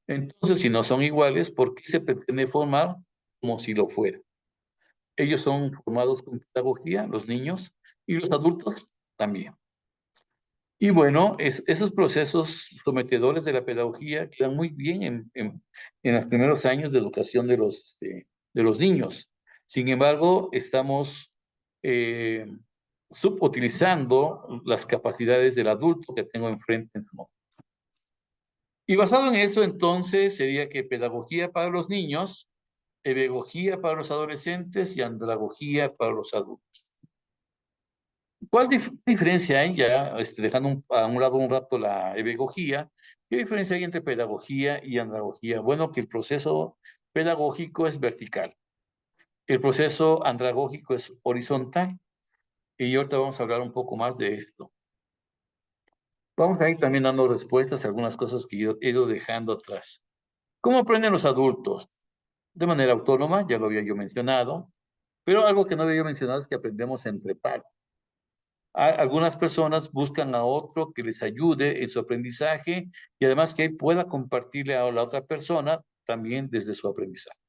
Entonces, si no son iguales, ¿por qué se pretende formar como si lo fuera? Ellos son formados con pedagogía, los niños, y los adultos también. Y bueno, esos procesos sometedores de la pedagogía quedan muy bien en los primeros años de educación de los niños. Sin embargo, estamos eh, subutilizando las capacidades del adulto que tengo enfrente en su momento. Y basado en eso, entonces, sería que pedagogía para los niños, pedagogía para los adolescentes y andragogía para los adultos. ¿Cuál diferencia hay, ya dejando a un lado un rato la pedagogía, qué diferencia hay entre pedagogía y andragogía? Bueno, que el proceso pedagógico es vertical, el proceso andragógico es horizontal, y ahorita vamos a hablar un poco más de esto. Vamos a ir también dando respuestas a algunas cosas que yo he ido dejando atrás. ¿Cómo aprenden los adultos? De manera autónoma, ya lo había yo mencionado, pero algo que no había yo mencionado es que aprendemos entre pares. Algunas personas buscan a otro que les ayude en su aprendizaje y además que él pueda compartirle a la otra persona también desde su aprendizaje.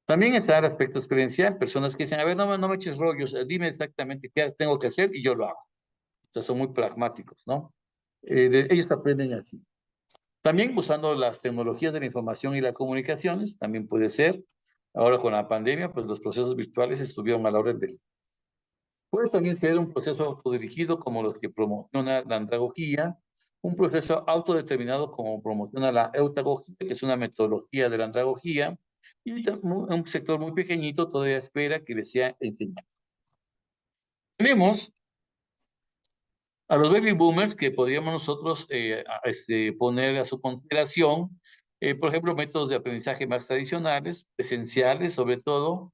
También está el aspecto experiencial, personas que dicen, a ver, no me eches rollos, dime exactamente qué tengo que hacer y yo lo hago. O sea, son muy pragmáticos, ¿no? Ellos aprenden así. También usando las tecnologías de la información y las comunicaciones, también puede ser. Ahora con la pandemia, pues los procesos virtuales estuvieron a la orden del. Puede también ser un proceso autodirigido como los que promociona la andragogía, un proceso autodeterminado como promociona la eutagogía, que es una metodología de la andragogía, y un sector muy pequeñito todavía espera que les sea enseñado. Tenemos a los baby boomers que podríamos nosotros poner a su consideración, por ejemplo, métodos de aprendizaje más tradicionales, esenciales sobre todo,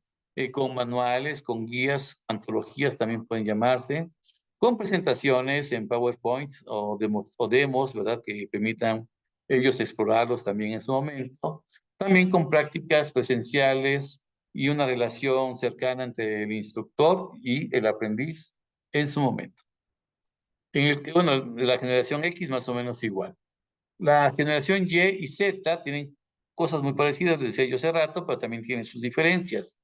con manuales, con guías, antologías también pueden llamarse, con presentaciones en PowerPoint o demos, ¿verdad? Que permitan ellos explorarlos también en su momento. También con prácticas presenciales y una relación cercana entre el instructor y el aprendiz en su momento. En el que, bueno, la generación X más o menos igual. La generación Y y Z tienen cosas muy parecidas, les decía yo hace rato, pero también tienen sus diferencias.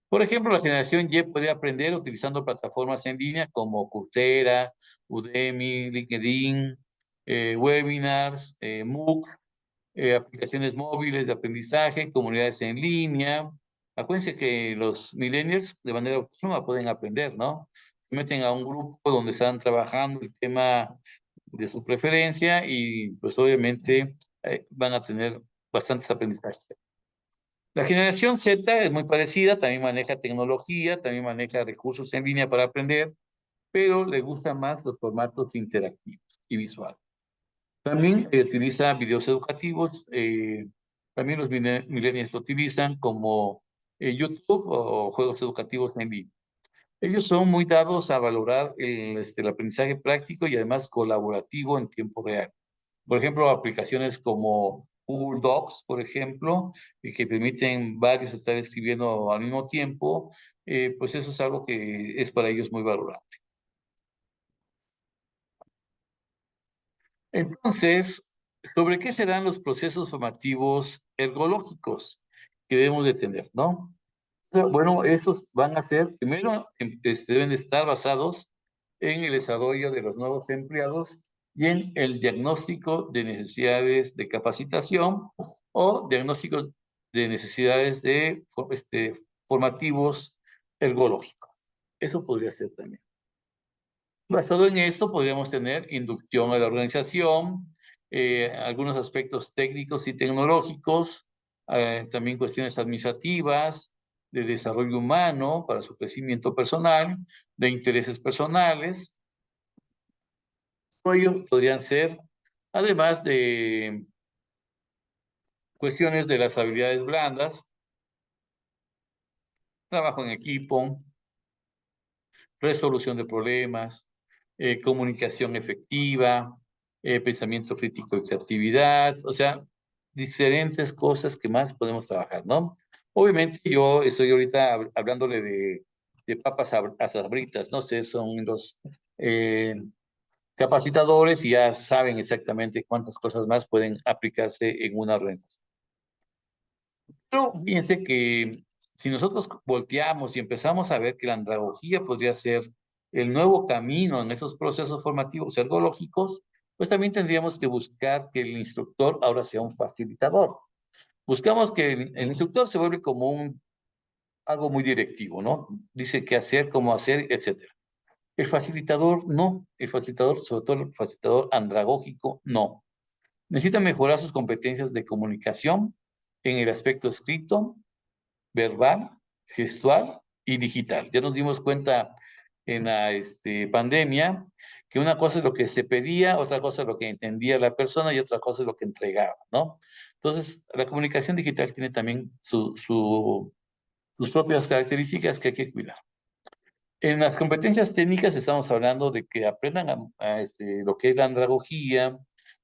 Por ejemplo, la generación Y puede aprender utilizando plataformas en línea como Coursera, Udemy, LinkedIn, webinars, MOOC, aplicaciones móviles de aprendizaje, comunidades en línea. Acuérdense que los millennials de manera autónoma pueden aprender, ¿no? Se meten a un grupo donde están trabajando el tema de su preferencia y pues obviamente van a tener bastantes aprendizajes. La generación Z es muy parecida, también maneja tecnología, también maneja recursos en línea para aprender, pero le gustan más los formatos interactivos y visuales. También utiliza videos educativos, también los millennials lo utilizan como YouTube o juegos educativos en línea. Ellos son muy dados a valorar el aprendizaje práctico y además colaborativo en tiempo real. Por ejemplo, aplicaciones como Google Docs, por ejemplo, que permiten varios estar escribiendo al mismo tiempo, pues eso es algo que es para ellos muy valorable. Entonces, ¿sobre qué serán los procesos formativos ergológicos que debemos de tener, no? Bueno, estos van a ser, primero, deben de estar basados en el desarrollo de los nuevos empleados y en el diagnóstico de necesidades de capacitación o diagnóstico de necesidades de formativos ergológicos. Eso podría ser también. Basado en esto, podríamos tener inducción a la organización, algunos aspectos técnicos y tecnológicos, también cuestiones administrativas, de desarrollo humano para su crecimiento personal, de intereses personales. Todo ello podrían ser, además de cuestiones de las habilidades blandas, trabajo en equipo, resolución de problemas, comunicación efectiva, pensamiento crítico y creatividad, o sea, diferentes cosas que más podemos trabajar, ¿no? Obviamente yo estoy ahorita hablándole de papas a sabritas, no sé, son los capacitadores y ya saben exactamente cuántas cosas más pueden aplicarse en una organización. Pero fíjense que si nosotros volteamos y empezamos a ver que la andragogía podría ser el nuevo camino en esos procesos formativos ergológicos, pues también tendríamos que buscar que el instructor ahora sea un facilitador. Buscamos que el instructor se vuelve como algo muy directivo, ¿no? Dice qué hacer, cómo hacer, etcétera. El facilitador no, el facilitador, sobre todo el facilitador andragógico, no. Necesita mejorar sus competencias de comunicación en el aspecto escrito, verbal, gestual y digital. Ya nos dimos cuenta en la pandemia, que una cosa es lo que se pedía, otra cosa es lo que entendía la persona y otra cosa es lo que entregaba, ¿no? Entonces, la comunicación digital tiene también sus propias características que hay que cuidar. En las competencias técnicas estamos hablando de que aprendan lo que es la andragogía,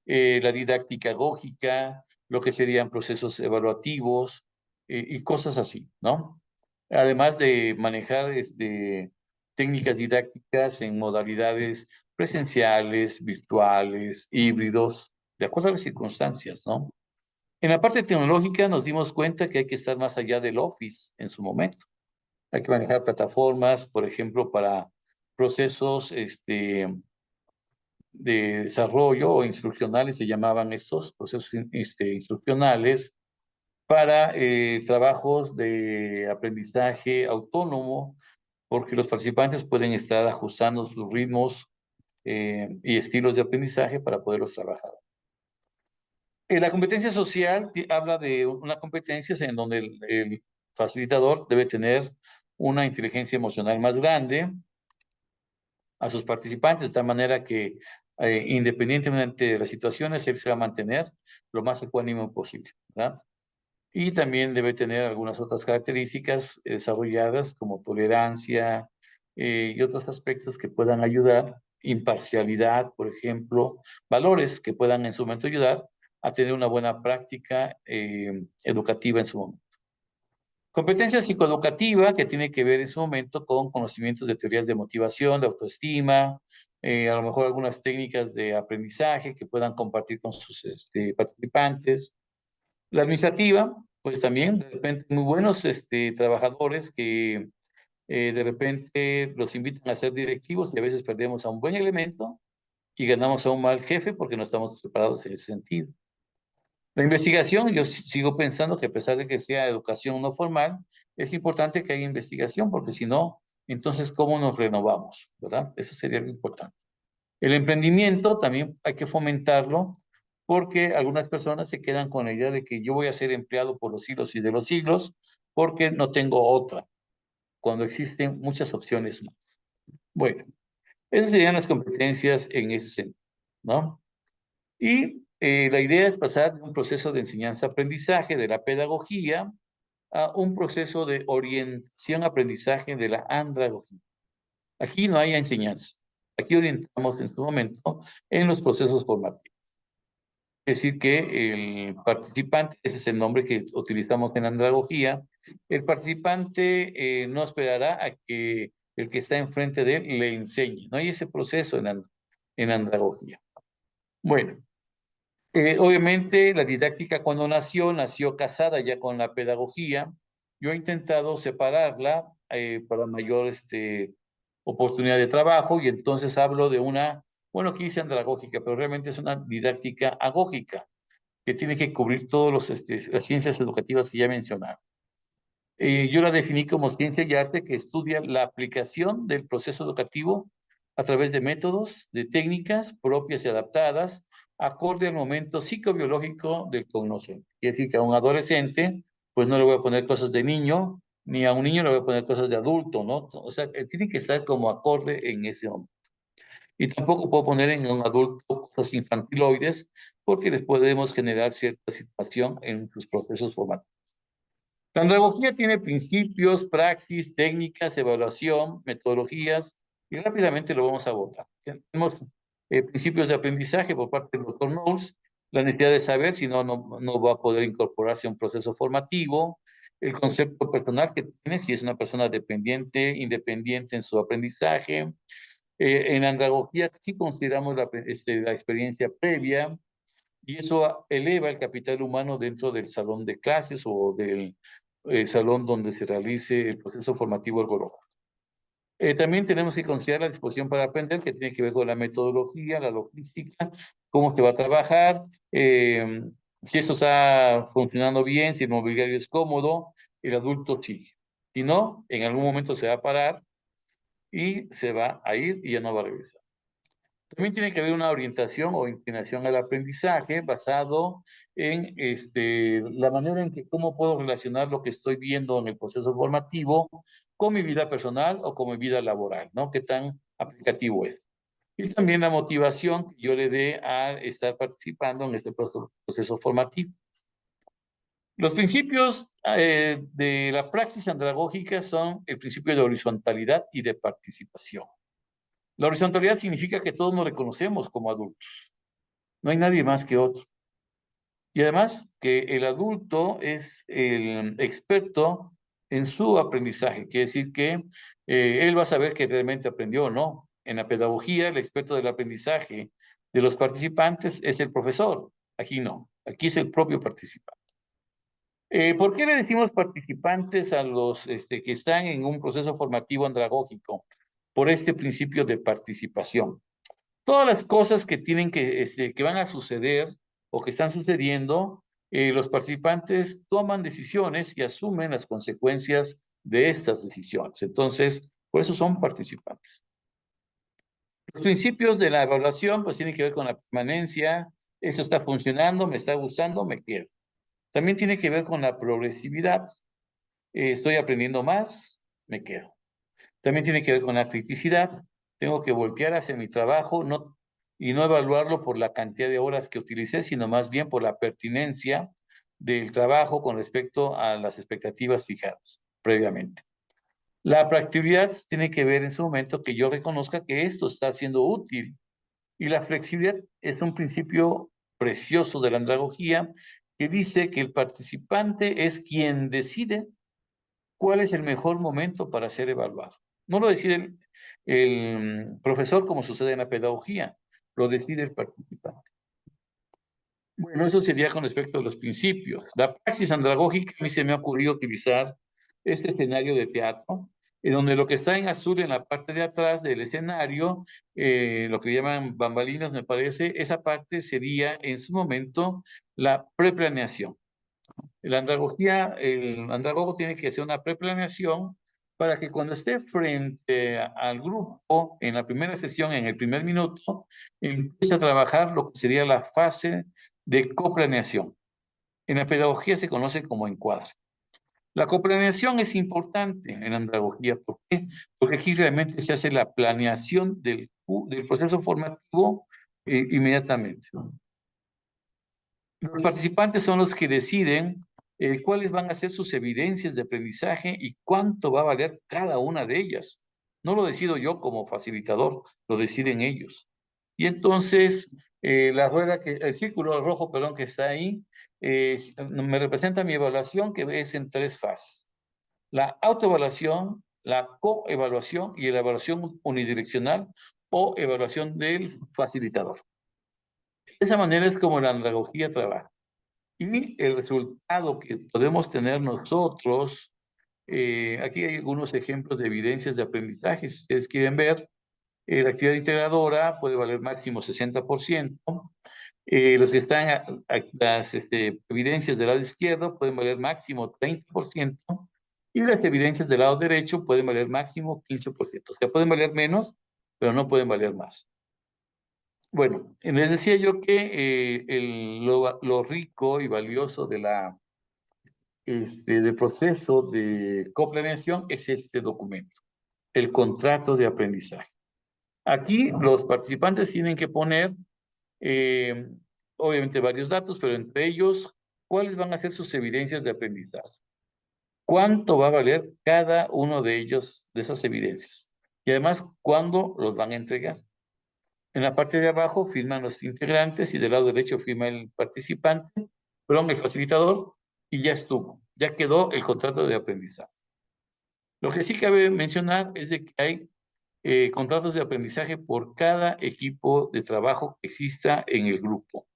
la didáctica gógica, lo que serían procesos evaluativos y cosas así, ¿no? Además de manejar técnicas didácticas en modalidades presenciales, virtuales, híbridos, de acuerdo a las circunstancias, ¿no? En la parte tecnológica nos dimos cuenta que hay que estar más allá del Office en su momento. Hay que manejar plataformas, por ejemplo, para procesos de desarrollo o instruccionales, se llamaban estos procesos instruccionales, para trabajos de aprendizaje autónomo, porque los participantes pueden estar ajustando sus ritmos y estilos de aprendizaje para poderlos trabajar. La competencia social habla de una competencia en donde el facilitador debe tener una inteligencia emocional más grande a sus participantes, de tal manera que independientemente de las situaciones, él se va a mantener lo más ecuánime posible, ¿verdad? Y también debe tener algunas otras características desarrolladas como tolerancia y otros aspectos que puedan ayudar, imparcialidad, por ejemplo, valores que puedan en su momento ayudar a tener una buena práctica educativa en su momento. Competencia psicoeducativa que tiene que ver en su momento con conocimientos de teorías de motivación, de autoestima, a lo mejor algunas técnicas de aprendizaje que puedan compartir con sus participantes. La administrativa, pues también, de repente, muy buenos trabajadores que de repente los invitan a ser directivos y a veces perdemos a un buen elemento y ganamos a un mal jefe porque no estamos preparados en ese sentido. La investigación, yo sigo pensando que a pesar de que sea educación no formal, es importante que haya investigación porque si no, entonces, ¿cómo nos renovamos? ¿Verdad? Eso sería lo importante. El emprendimiento también hay que fomentarlo porque algunas personas se quedan con la idea de que yo voy a ser empleado por los siglos y de los siglos porque no tengo otra, cuando existen muchas opciones más. Bueno, esas serían las competencias en ese sentido, ¿no? Y la idea es pasar de un proceso de enseñanza-aprendizaje de la pedagogía a un proceso de orientación-aprendizaje de la andragogía. Aquí no hay enseñanza. Aquí orientamos en su momento en los procesos formativos. Es decir, que el participante, ese es el nombre que utilizamos en andragogía, el participante no esperará a que el que está enfrente de él le enseñe. No hay ese proceso en andragogía. Bueno, obviamente la didáctica cuando nació casada ya con la pedagogía. Yo he intentado separarla para mayor oportunidad de trabajo y entonces hablo de una, bueno, aquí dice andragógica, pero realmente es una didáctica agógica que tiene que cubrir todas las ciencias educativas que ya mencionaba. Yo la definí como ciencia y arte que estudia la aplicación del proceso educativo a través de métodos, de técnicas propias y adaptadas, acorde al momento psicobiológico del conocimiento. Quiere decir que a un adolescente, pues no le voy a poner cosas de niño, ni a un niño le voy a poner cosas de adulto, ¿no? O sea, tiene que estar como acorde en ese momento. Y tampoco puedo poner en un adulto cosas infantiloides, porque les podemos generar cierta situación en sus procesos formativos. La andragogía tiene principios, praxis, técnicas, evaluación, metodologías, y rápidamente lo vamos a abordar. Tenemos principios de aprendizaje por parte del doctor Knowles, la necesidad de saber, si no, no va a poder incorporarse a un proceso formativo, el concepto personal que tiene, si es una persona dependiente, independiente en su aprendizaje. En andragogía sí consideramos la experiencia previa, y eso eleva el capital humano dentro del salón de clases o del salón donde se realice el proceso formativo ergológico. También tenemos que considerar la disposición para aprender, que tiene que ver con la metodología, la logística, cómo se va a trabajar, si esto está funcionando bien, si el mobiliario es cómodo, el adulto sigue. Si no, en algún momento se va a parar y se va a ir y ya no va a regresar. También tiene que haber una orientación o inclinación al aprendizaje basado en la manera en que cómo puedo relacionar lo que estoy viendo en el proceso formativo con mi vida personal o con mi vida laboral, ¿no? ¿Qué tan aplicativo es? Y también la motivación que yo le dé a estar participando en este proceso formativo. Los principios de la praxis andragógica son el principio de horizontalidad y de participación. La horizontalidad significa que todos nos reconocemos como adultos. No hay nadie más que otro. Y además que el adulto es el experto en su aprendizaje. Quiere decir que él va a saber que realmente aprendió o no. En la pedagogía, el experto del aprendizaje de los participantes es el profesor. Aquí no. Aquí es el propio participante. ¿Por qué le decimos participantes a los que están en un proceso formativo andragógico? Por este principio de participación. Todas las cosas que tienen que van a suceder o que están sucediendo, los participantes toman decisiones y asumen las consecuencias de estas decisiones. Entonces, por eso son participantes. Los principios de la evaluación, pues tienen que ver con la permanencia. Esto está funcionando, me está gustando, me quedo. También tiene que ver con la progresividad. Estoy aprendiendo más, me quedo. También tiene que ver con la criticidad. Tengo que voltear hacia mi trabajo y no evaluarlo por la cantidad de horas que utilicé, sino más bien por la pertinencia del trabajo con respecto a las expectativas fijadas previamente. La practicidad tiene que ver en su momento que yo reconozca que esto está siendo útil. Y la flexibilidad es un principio precioso de la andragogía que dice que el participante es quien decide cuál es el mejor momento para ser evaluado. No lo decide el profesor como sucede en la pedagogía, lo decide el participante. Bueno, eso sería con respecto a los principios. La praxis andragógica, a mí se me ha ocurrido utilizar este escenario de teatro, en donde lo que está en azul en la parte de atrás del escenario, lo que llaman bambalinas, me parece, esa parte sería en su momento la preplaneación. La andragogía, el andragogo tiene que hacer una preplaneación para que cuando esté frente al grupo en la primera sesión, en el primer minuto, empiece a trabajar lo que sería la fase de coplaneación. En la pedagogía se conoce como encuadre. La coplaneación es importante en la andragogía. ¿Por qué? Porque aquí realmente se hace la planeación del proceso formativo inmediatamente. Los participantes son los que deciden cuáles van a ser sus evidencias de aprendizaje y cuánto va a valer cada una de ellas. No lo decido yo como facilitador, lo deciden ellos. Y entonces, el círculo rojo, perdón, que está ahí, me representa mi evaluación, que es en 3 fases. La autoevaluación, la coevaluación y la evaluación unidireccional o evaluación del facilitador. De esa manera es como la andragogía trabaja. Y el resultado que podemos tener nosotros, aquí hay algunos ejemplos de evidencias de aprendizaje, si ustedes quieren ver, la actividad integradora puede valer máximo 60%, los que están las evidencias del lado izquierdo pueden valer máximo 30%, y las evidencias del lado derecho pueden valer máximo 15%. O sea, pueden valer menos, pero no pueden valer más. Bueno, les decía yo que lo rico y valioso del proceso de coplaneación es este documento, el contrato de aprendizaje. Aquí los participantes tienen que poner, obviamente, varios datos, pero entre ellos, cuáles van a ser sus evidencias de aprendizaje. ¿Cuánto va a valer cada uno de ellos, de esas evidencias? Y además, ¿cuándo los van a entregar? En la parte de abajo firman los integrantes y del lado derecho firma el participante, perdón, el facilitador, y ya estuvo, ya quedó el contrato de aprendizaje. Lo que sí cabe mencionar es de que hay contratos de aprendizaje por cada equipo de trabajo que exista en el grupo.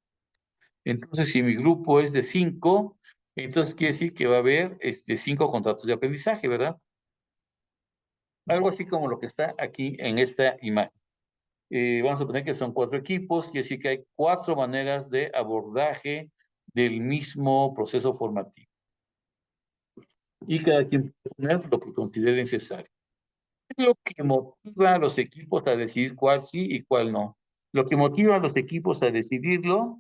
Entonces, si mi grupo es de 5, entonces quiere decir que va a haber 5 contratos de aprendizaje, ¿verdad? Algo así como lo que está aquí en esta imagen. Vamos a suponer que son 4 equipos, quiere decir que hay 4 maneras de abordaje del mismo proceso formativo. Y cada quien puede poner lo que considere necesario. ¿Qué es lo que motiva a los equipos a decidir cuál sí y cuál no? Lo que motiva a los equipos a decidirlo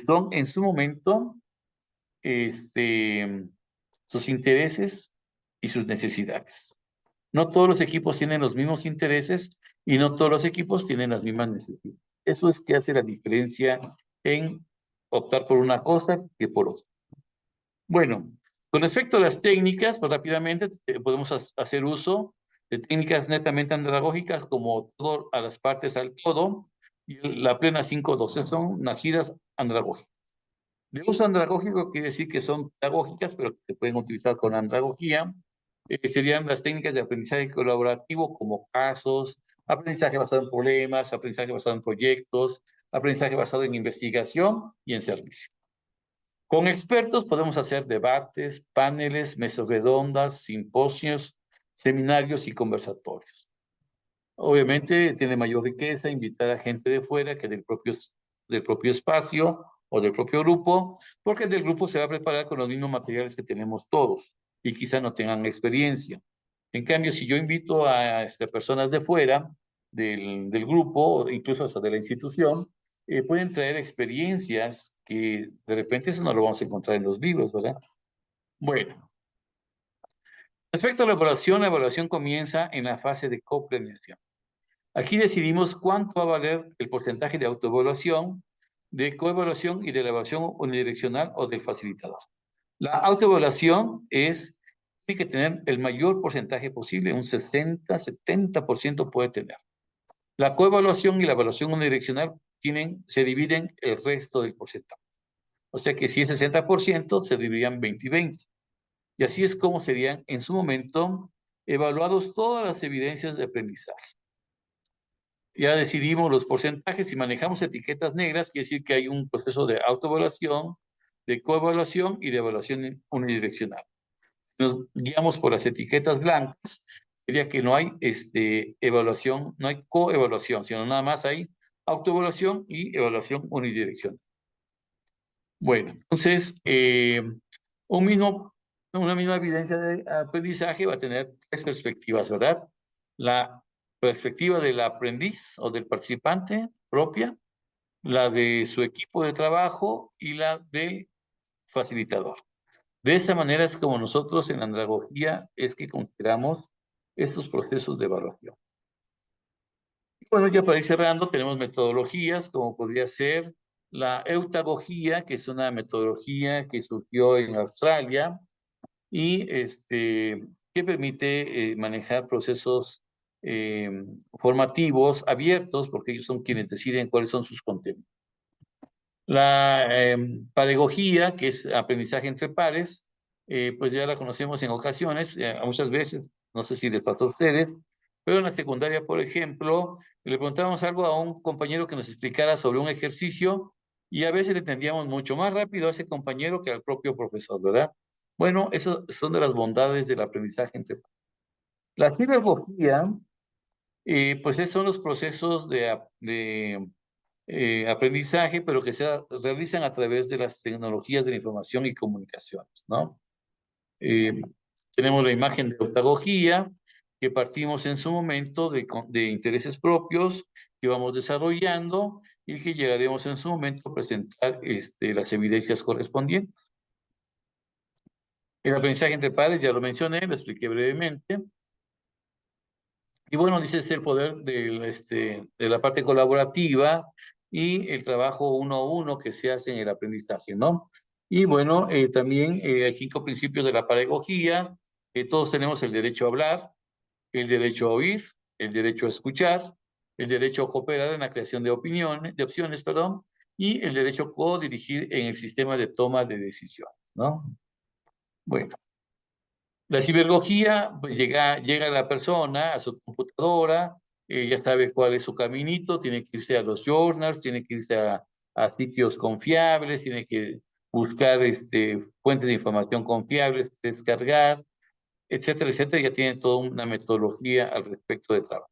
son en su momento sus intereses y sus necesidades. No todos los equipos tienen los mismos intereses y no todos los equipos tienen las mismas necesidades. Eso es que hace la diferencia en optar por una cosa que por otra. Bueno, con respecto a las técnicas, pues rápidamente podemos hacer uso de técnicas netamente andragógicas como todo a las partes al todo y la plena 5-12 son nacidas andragógicas. De uso andragógico quiere decir que son pedagógicas, pero que se pueden utilizar con andragogía. Serían las técnicas de aprendizaje colaborativo como casos, aprendizaje basado en problemas, aprendizaje basado en proyectos, aprendizaje basado en investigación y en servicio. Con expertos podemos hacer debates, paneles, mesas redondas, simposios, seminarios y conversatorios. Obviamente tiene mayor riqueza invitar a gente de fuera que del propio espacio o del propio grupo, porque del grupo se va a preparar con los mismos materiales que tenemos todos y quizá no tengan experiencia. En cambio, si yo invito a personas de fuera del grupo, incluso hasta de la institución, pueden traer experiencias que de repente eso no lo vamos a encontrar en los libros, ¿verdad? Bueno, respecto a la evaluación comienza en la fase de coplaneación. Aquí decidimos cuánto va a valer el porcentaje de autoevaluación, de coevaluación y de la evaluación unidireccional o del facilitador. La autoevaluación tiene que tener el mayor porcentaje posible, un 60, 70% puede tener. La coevaluación y la evaluación unidireccional se dividen el resto del porcentaje. O sea que si es 60%, se dividirían 20 y 20. Y así es como serían en su momento evaluados todas las evidencias de aprendizaje. Ya decidimos los porcentajes y manejamos etiquetas negras, quiere decir que hay un proceso de autoevaluación, de coevaluación y de evaluación unidireccional. Nos guiamos por las etiquetas blancas, sería que no hay evaluación, no hay coevaluación, sino nada más hay autoevaluación y evaluación unidireccional. Bueno, entonces, una misma evidencia de aprendizaje va a tener tres perspectivas, ¿verdad? La perspectiva del aprendiz o del participante propia, la de su equipo de trabajo y la del facilitador. De esa manera es como nosotros en la andragogía es que consideramos estos procesos de evaluación. Bueno, ya para ir cerrando, tenemos metodologías como podría ser la eutagogía, que es una metodología que surgió en Australia y que permite manejar procesos formativos abiertos, porque ellos son quienes deciden cuáles son sus contenidos. La pedagogía, que es aprendizaje entre pares, pues ya la conocemos en ocasiones, muchas veces, no sé si les pasó a ustedes, pero en la secundaria, por ejemplo, le preguntábamos algo a un compañero que nos explicara sobre un ejercicio y a veces le entendíamos mucho más rápido a ese compañero que al propio profesor, ¿verdad? Bueno, esas son de las bondades del aprendizaje entre pares. La pedagogía, pues son los procesos de aprendizaje, pero que se realizan a través de las tecnologías de la información y comunicaciones, ¿no? Tenemos la imagen de pedagogía, que partimos en su momento de intereses propios que vamos desarrollando y que llegaremos en su momento a presentar las evidencias correspondientes. El aprendizaje entre pares, ya lo mencioné, lo expliqué brevemente. Y bueno, dice el poder de la parte colaborativa y el trabajo uno a uno que se hace en el aprendizaje, ¿no? Y bueno, también hay 5 principios de la pedagogía, que todos tenemos el derecho a hablar, el derecho a oír, el derecho a escuchar, el derecho a cooperar en la creación de opciones, perdón, y el derecho a codirigir en el sistema de toma de decisiones, ¿no? Bueno. La cibergogía, pues llega la persona a su computadora, ya sabe cuál es su caminito, tiene que irse a los journals, tiene que irse a sitios confiables, tiene que buscar fuentes de información confiables, descargar, etcétera, etcétera. Ya tiene toda una metodología al respecto de trabajo.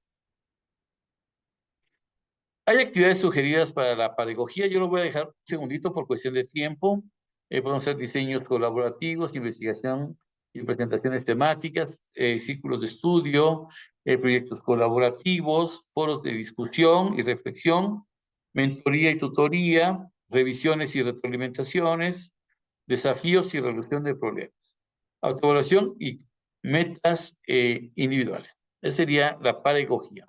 Hay actividades sugeridas para la pedagogía, yo lo voy a dejar un segundito por cuestión de tiempo. Podemos hacer diseños colaborativos, investigación y presentaciones temáticas, círculos de estudio, proyectos colaborativos, foros de discusión y reflexión, mentoría y tutoría, revisiones y retroalimentaciones, desafíos y resolución de problemas, autoevaluación y metas individuales. Esa sería la pedagogía.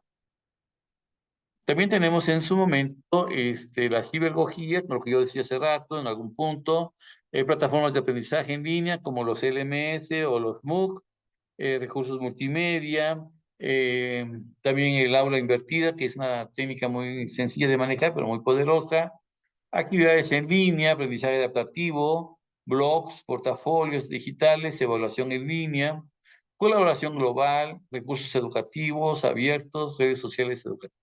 También tenemos en su momento la cibergogía, lo que yo decía hace rato, en algún punto, plataformas de aprendizaje en línea como los LMS o los MOOC, recursos multimedia, también el aula invertida, que es una técnica muy sencilla de manejar, pero muy poderosa, actividades en línea, aprendizaje adaptativo, blogs, portafolios digitales, evaluación en línea, colaboración global, recursos educativos abiertos, redes sociales educativas.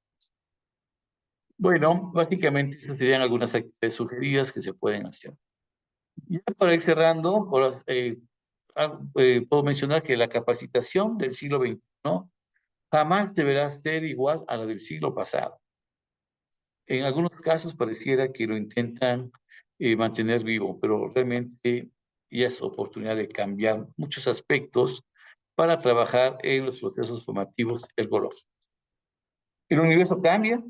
Bueno, básicamente esas serían algunas actividades sugeridas que se pueden hacer. Y ya para ir cerrando, puedo mencionar que la capacitación del siglo XXI jamás deberá ser igual a la del siglo pasado. En algunos casos pareciera que lo intentan mantener vivo, pero realmente ya es oportunidad de cambiar muchos aspectos para trabajar en los procesos formativos ergológicos. El universo cambia,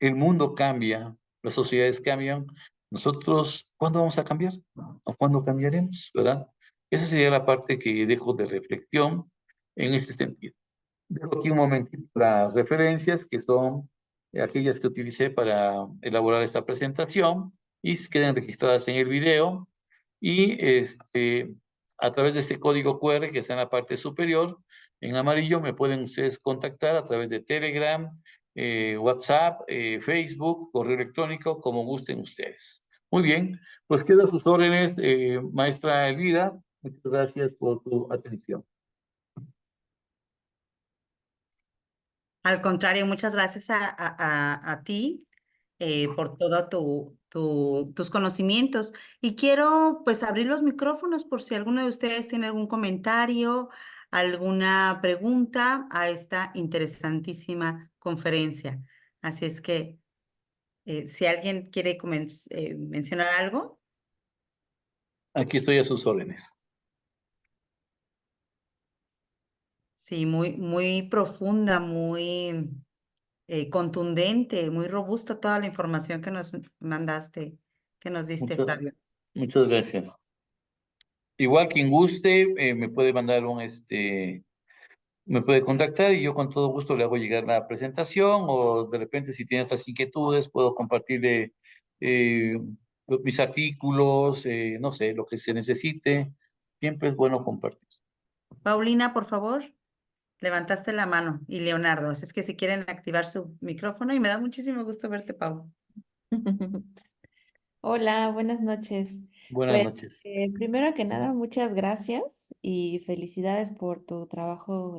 el mundo cambia, las sociedades cambian. Nosotros, ¿cuándo vamos a cambiar? ¿O cuándo cambiaremos? ¿Verdad? Esa sería la parte que dejo de reflexión en este sentido. Dejo aquí un momentito las referencias que son aquellas que utilicé para elaborar esta presentación y quedan registradas en el video. Y a través de este código QR que está en la parte superior, en amarillo, me pueden ustedes contactar a través de Telegram, WhatsApp, Facebook, correo electrónico, como gusten ustedes. Muy bien, pues quedo a sus órdenes, maestra Elvira. Muchas gracias por su atención. Al contrario, muchas gracias a ti por todo tus conocimientos. Y quiero pues abrir los micrófonos por si alguno de ustedes tiene algún comentario, alguna pregunta a esta interesantísima conferencia. Así es que si alguien quiere mencionar algo. Aquí estoy a sus órdenes. Sí, muy profunda, muy contundente, muy robusta toda la información que nos mandaste, que nos diste, Muchas, Flavio. muchas gracias. Igual quien guste, me puede mandar me puede contactar y yo con todo gusto le hago llegar la presentación o de repente si tiene otras inquietudes puedo compartirle eh, mis artículos, no sé, lo que se necesite. Siempre es bueno compartir. Paulina, por favor, levantaste la mano y Leonardo, así es que si quieren activar su micrófono y me da muchísimo gusto verte, Pau. Hola, buenas noches. Buenas Pues noches. primero que nada, muchas gracias y felicidades por tu trabajo,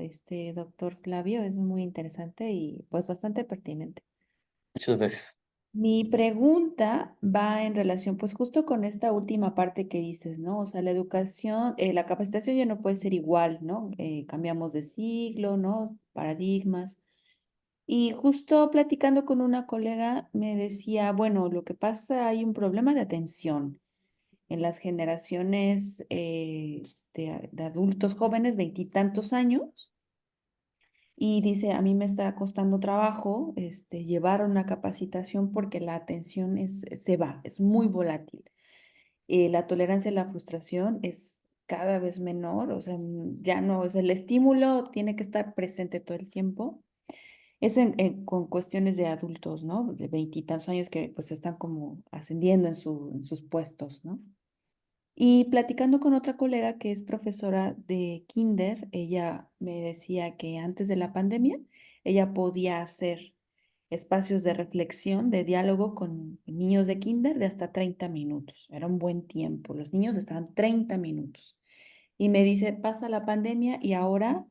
doctor Flavio. Es muy interesante y pues bastante pertinente. Muchas gracias. Mi pregunta va en relación pues justo con esta última parte que dices, ¿no? O sea, la educación, la capacitación ya no puede ser igual, ¿no? Cambiamos de siglo, ¿no? Paradigmas. Y justo platicando con una colega me decía, bueno, lo que pasa, hay un problema de atención en las generaciones de adultos jóvenes, veintitantos años, y dice, a mí me está costando trabajo llevar una capacitación porque la atención se va, es muy volátil. La tolerancia a la frustración es cada vez menor, o sea, ya no, es el estímulo tiene que estar presente todo el tiempo. Es con cuestiones de adultos, ¿no? De veintitantos años que pues están como ascendiendo en sus puestos, ¿no? Y platicando con otra colega que es profesora de kinder, ella me decía que antes de la pandemia ella podía hacer espacios de reflexión, de diálogo con niños de kinder de hasta 30 minutos. Era un buen tiempo. Los niños estaban 30 minutos. Y me dice, pasa la pandemia y ahora,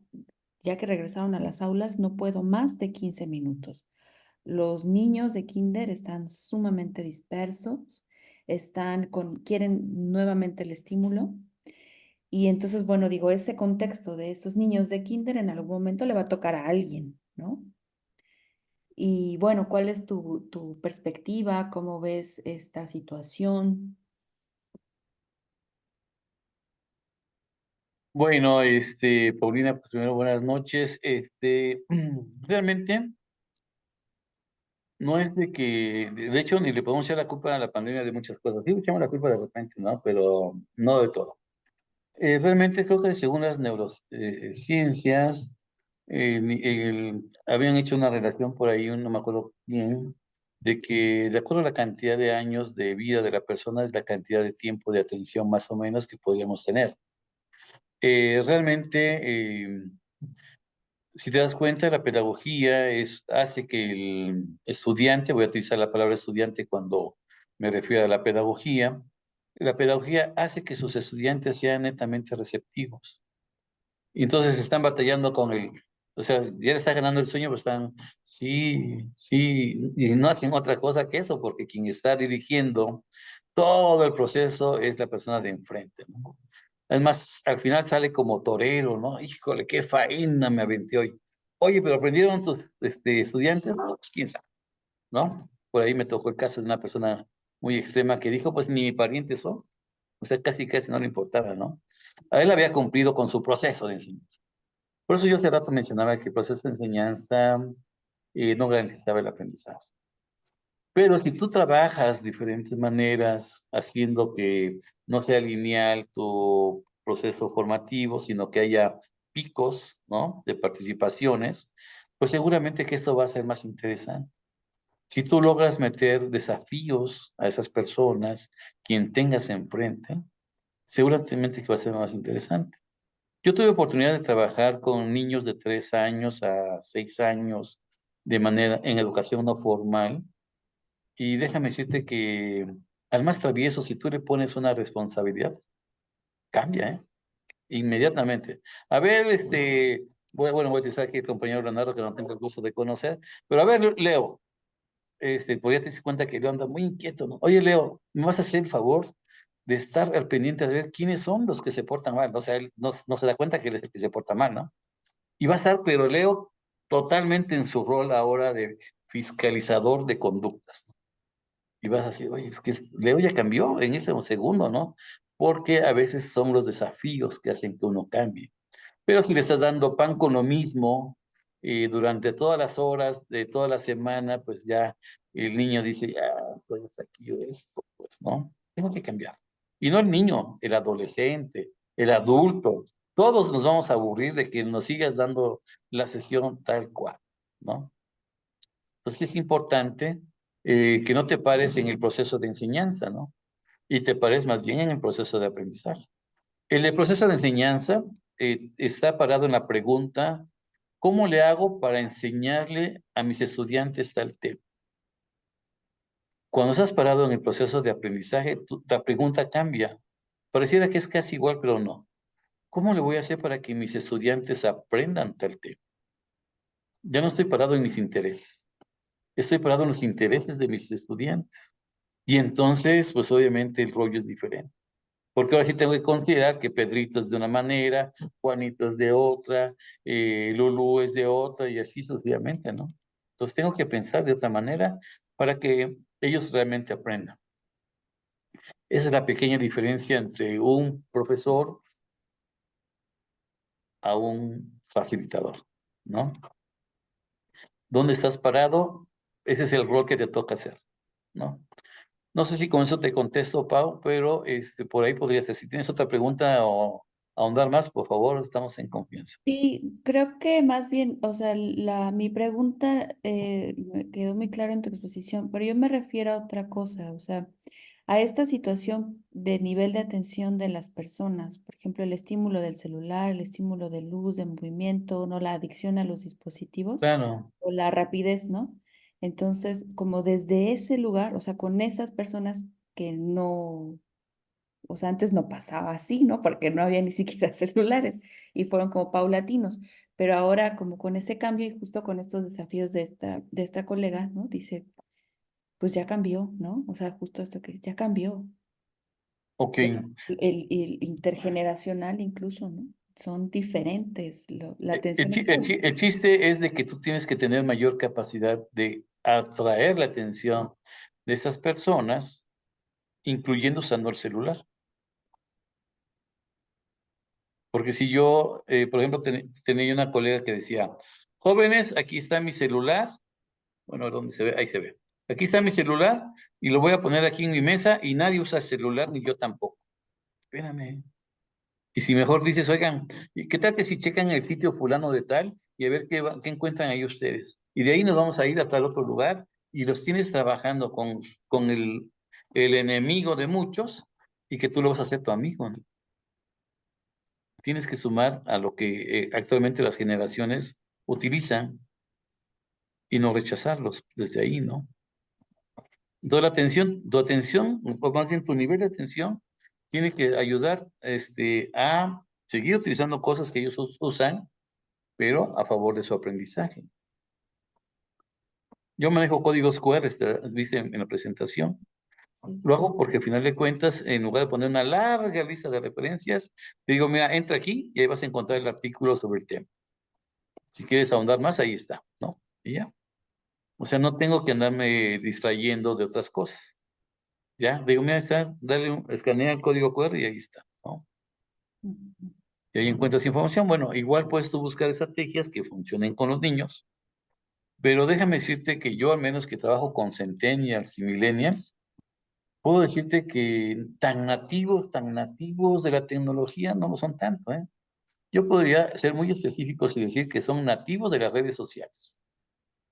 ya que regresaron a las aulas, no puedo más de 15 minutos. Los niños de kinder están sumamente dispersos, quieren nuevamente el estímulo. Y entonces, bueno, digo, ese contexto de esos niños de kinder en algún momento le va a tocar a alguien, ¿no? Y bueno, ¿cuál es tu perspectiva? ¿Cómo ves esta situación? Bueno, Paulina, pues primero buenas noches. Realmente no es de hecho, ni le podemos echar la culpa a la pandemia de muchas cosas. Sí, le echamos la culpa de repente, ¿no? Pero no de todo. Realmente creo que según las neurociencias, habían hecho una relación por ahí, no me acuerdo bien, de que de acuerdo a la cantidad de años de vida de la persona es la cantidad de tiempo de atención más o menos que podríamos tener. Realmente, si te das cuenta, la pedagogía hace que el estudiante, voy a utilizar la palabra estudiante cuando me refiero a la pedagogía hace que sus estudiantes sean netamente receptivos. Y entonces están batallando con o sea, ya le está ganando el sueño, pero están, sí, sí, y no hacen otra cosa que eso, porque quien está dirigiendo todo el proceso es la persona de enfrente, ¿no? Además, al final sale como torero, ¿no? Híjole, qué faena me aventé hoy. Oye, pero aprendieron tus estudiantes, no, pues quién sabe, ¿no? Por ahí me tocó el caso de una persona muy extrema que dijo, pues ni mi pariente son, o sea, casi casi no le importaba, ¿no? A él había cumplido con su proceso de enseñanza. Por eso yo hace rato mencionaba que el proceso de enseñanza no garantizaba el aprendizaje. Pero si tú trabajas diferentes maneras, haciendo que no sea lineal tu proceso formativo, sino que haya picos, ¿no?, de participaciones, pues seguramente que esto va a ser más interesante. Si tú logras meter desafíos a esas personas, quien tengas enfrente, seguramente que va a ser más interesante. Yo tuve oportunidad de trabajar con niños de 3 años a 6 años en educación no formal, y déjame decirte que al más travieso, si tú le pones una responsabilidad, cambia, ¿eh? Inmediatamente. A ver, voy a utilizar aquí el compañero Leonardo, que no tengo el gusto de conocer, pero a ver, Leo, pues ya te das cuenta que Leo anda muy inquieto, ¿no? Oye, Leo, ¿me vas a hacer el favor de estar al pendiente de ver quiénes son los que se portan mal? O sea, él no se da cuenta que él es el que se porta mal, ¿no? Y va a estar, pero Leo, totalmente en su rol ahora de fiscalizador de conductas, ¿no? Y vas a decir, oye, es que Leo ya cambió en ese segundo, ¿no? Porque a veces son los desafíos que hacen que uno cambie. Pero si le estás dando pan con lo mismo durante todas las horas de toda la semana, pues ya el niño dice, ya estoy hasta aquí yo esto, pues, ¿no? Tengo que cambiar. Y no el niño, el adolescente, el adulto, todos nos vamos a aburrir de que nos sigas dando la sesión tal cual, ¿no? Entonces es importante que no te pares en el proceso de enseñanza, ¿no? Y te pares más bien en el proceso de aprendizaje. El proceso de enseñanza está parado en la pregunta, ¿cómo le hago para enseñarle a mis estudiantes tal tema? Cuando estás parado en el proceso de aprendizaje, la pregunta cambia. Pareciera que es casi igual, pero no. ¿Cómo le voy a hacer para que mis estudiantes aprendan tal tema? Ya no estoy parado en mis intereses. Estoy parado en los intereses de mis estudiantes. Y entonces, pues obviamente el rollo es diferente. Porque ahora sí tengo que considerar que Pedrito es de una manera, Juanito es de otra, Lulú es de otra y así sucesivamente, ¿no? Entonces tengo que pensar de otra manera para que ellos realmente aprendan. Esa es la pequeña diferencia entre un profesor a un facilitador, ¿no? ¿Dónde estás parado? Ese es el rol que te toca hacer, ¿no? No sé si con eso te contesto, Pau, pero por ahí podría ser. Si tienes otra pregunta o ahondar más, por favor, estamos en confianza. Sí, creo que más bien, o sea, mi pregunta me quedó muy clara en tu exposición, pero yo me refiero a otra cosa, o sea, a esta situación de nivel de atención de las personas, por ejemplo, el estímulo del celular, el estímulo de luz, de movimiento, no la adicción a los dispositivos Claro, o la rapidez, ¿no? Entonces, como desde ese lugar, o sea, con esas personas que no, o sea, antes no pasaba así, ¿no? Porque no había ni siquiera celulares y fueron como paulatinos. Pero ahora, como con ese cambio y justo con estos desafíos de esta colega, ¿no? Dice, pues ya cambió, ¿no? O sea, justo esto que ya cambió. ok. O sea, el intergeneracional incluso, ¿no? Son diferentes, la atención es El chiste es de que tú tienes que tener mayor capacidad de atraer la atención de esas personas, incluyendo usando el celular. Porque si yo, por ejemplo, tenía una colega que decía, jóvenes, aquí está mi celular. Bueno, ¿dónde se ve? Ahí se ve. Aquí está mi celular y lo voy a poner aquí en mi mesa y nadie usa el celular, ni yo tampoco. Espérame. Y si mejor dices, oigan, ¿y qué tal que si checan el sitio fulano de tal y a ver qué encuentran ahí ustedes? Y de ahí nos vamos a ir a tal otro lugar y los tienes trabajando con el enemigo de muchos y que tú lo vas a hacer tu amigo, ¿no? Tienes que sumar a lo que actualmente las generaciones utilizan y no rechazarlos desde ahí, ¿no? Entonces tu atención, o más bien tu nivel de atención, tiene que ayudar a seguir utilizando cosas que ellos usan, pero a favor de su aprendizaje. Yo manejo códigos QR, viste en la presentación. Lo hago porque al final de cuentas, en lugar de poner una larga lista de referencias, te digo, mira, entra aquí y ahí vas a encontrar el artículo sobre el tema. Si quieres ahondar más, ahí está, ¿no? Y ya. O sea, no tengo que andarme distrayendo de otras cosas. Ya, digo, mira, está, escanea el código QR y ahí está, ¿no? Y ahí encuentras información. Bueno, igual puedes tú buscar estrategias que funcionen con los niños, pero déjame decirte que yo, al menos que trabajo con centennials y millennials, puedo decirte que tan nativos de la tecnología no lo son tanto, ¿eh? Yo podría ser muy específicos y decir que son nativos de las redes sociales.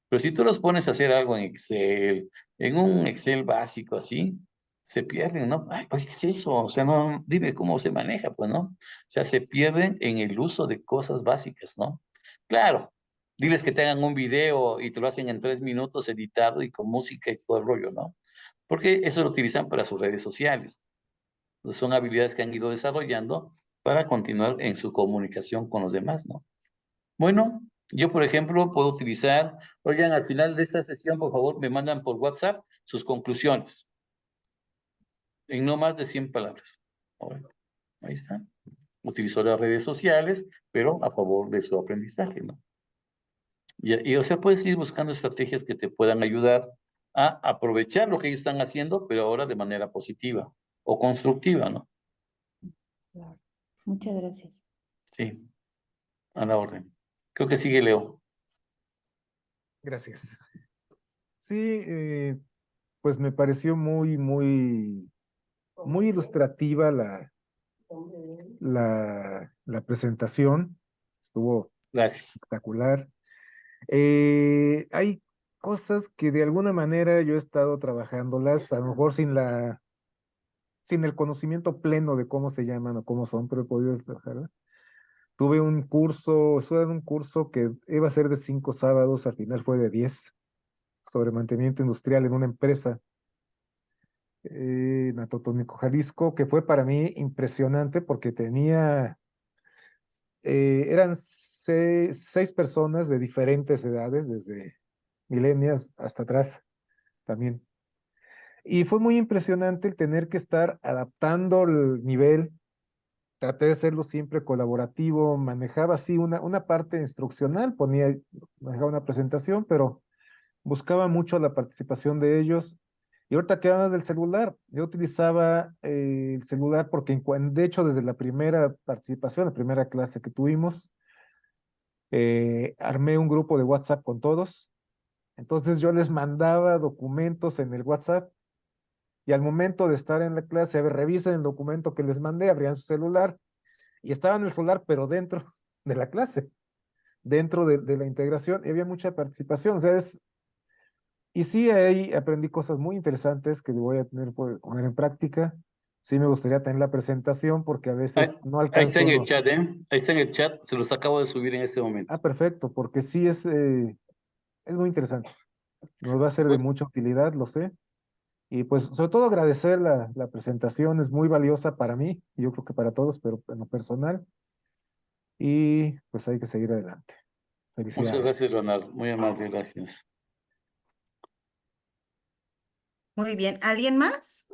Pero si tú los pones a hacer algo en Excel, en un Excel básico así, se pierden, ¿no? Ay, oye, ¿qué es eso? O sea, no, dime cómo se maneja, pues, ¿no? O sea, se pierden en el uso de cosas básicas, ¿no? Claro, diles que te hagan un video y te lo hacen en 3 minutos editado y con música y todo el rollo, ¿no? Porque eso lo utilizan para sus redes sociales. Entonces, son habilidades que han ido desarrollando para continuar en su comunicación con los demás, ¿no? Bueno, yo, por ejemplo, puedo utilizar, oigan, al final de esta sesión, por favor, me mandan por WhatsApp sus conclusiones, en no más de 100 palabras. Bueno, ahí está. Utilizo las redes sociales, pero a favor de su aprendizaje, ¿no? O sea, puedes ir buscando estrategias que te puedan ayudar a aprovechar lo que ellos están haciendo, pero ahora de manera positiva o constructiva, ¿no? Claro. Muchas gracias. Sí, a la orden. Creo que sigue Leo. Gracias. Sí, pues me pareció muy ilustrativa la presentación. Estuvo Gracias. espectacular. Hay cosas que de alguna manera yo he estado trabajándolas, a lo mejor sin el conocimiento pleno de cómo se llaman o cómo son, pero he podido trabajarlas. Estuve en un curso que iba a ser de 5 sábados, al final fue de 10, sobre mantenimiento industrial en una empresa en Atotónico, Jalisco, que fue para mí impresionante porque eran 6 personas de diferentes edades, desde milenias hasta atrás también. Y fue muy impresionante el tener que estar adaptando el nivel. Traté de hacerlo siempre colaborativo, manejaba así una parte instruccional, manejaba una presentación, pero buscaba mucho la participación de ellos. Y ahorita que hablas del celular, yo utilizaba el celular porque, de hecho, desde la primera participación, la primera clase que tuvimos, armé un grupo de WhatsApp con todos. Entonces yo les mandaba documentos en el WhatsApp y al momento de estar en la clase, a ver, revisen el documento que les mandé, abrían su celular y estaba en el celular, pero dentro de la clase, dentro de la integración, y había mucha participación. O sea, y sí, ahí aprendí cosas muy interesantes que voy a poner en práctica. Sí, me gustaría tener la presentación porque a Ahí, veces no ahí está alcanzo en el uno. chat, ¿eh? Ahí está en el chat, se los acabo de subir en este momento. Ah, perfecto, porque sí es muy interesante. Nos va a ser de Bueno, mucha utilidad, lo sé. Y pues sobre todo agradecer la presentación, es muy valiosa para mí, y yo creo que para todos, pero en lo personal. Y pues hay que seguir adelante. muchas gracias, Felicidades. Leonardo. Muy amable, gracias. Muy bien. ¿Alguien más?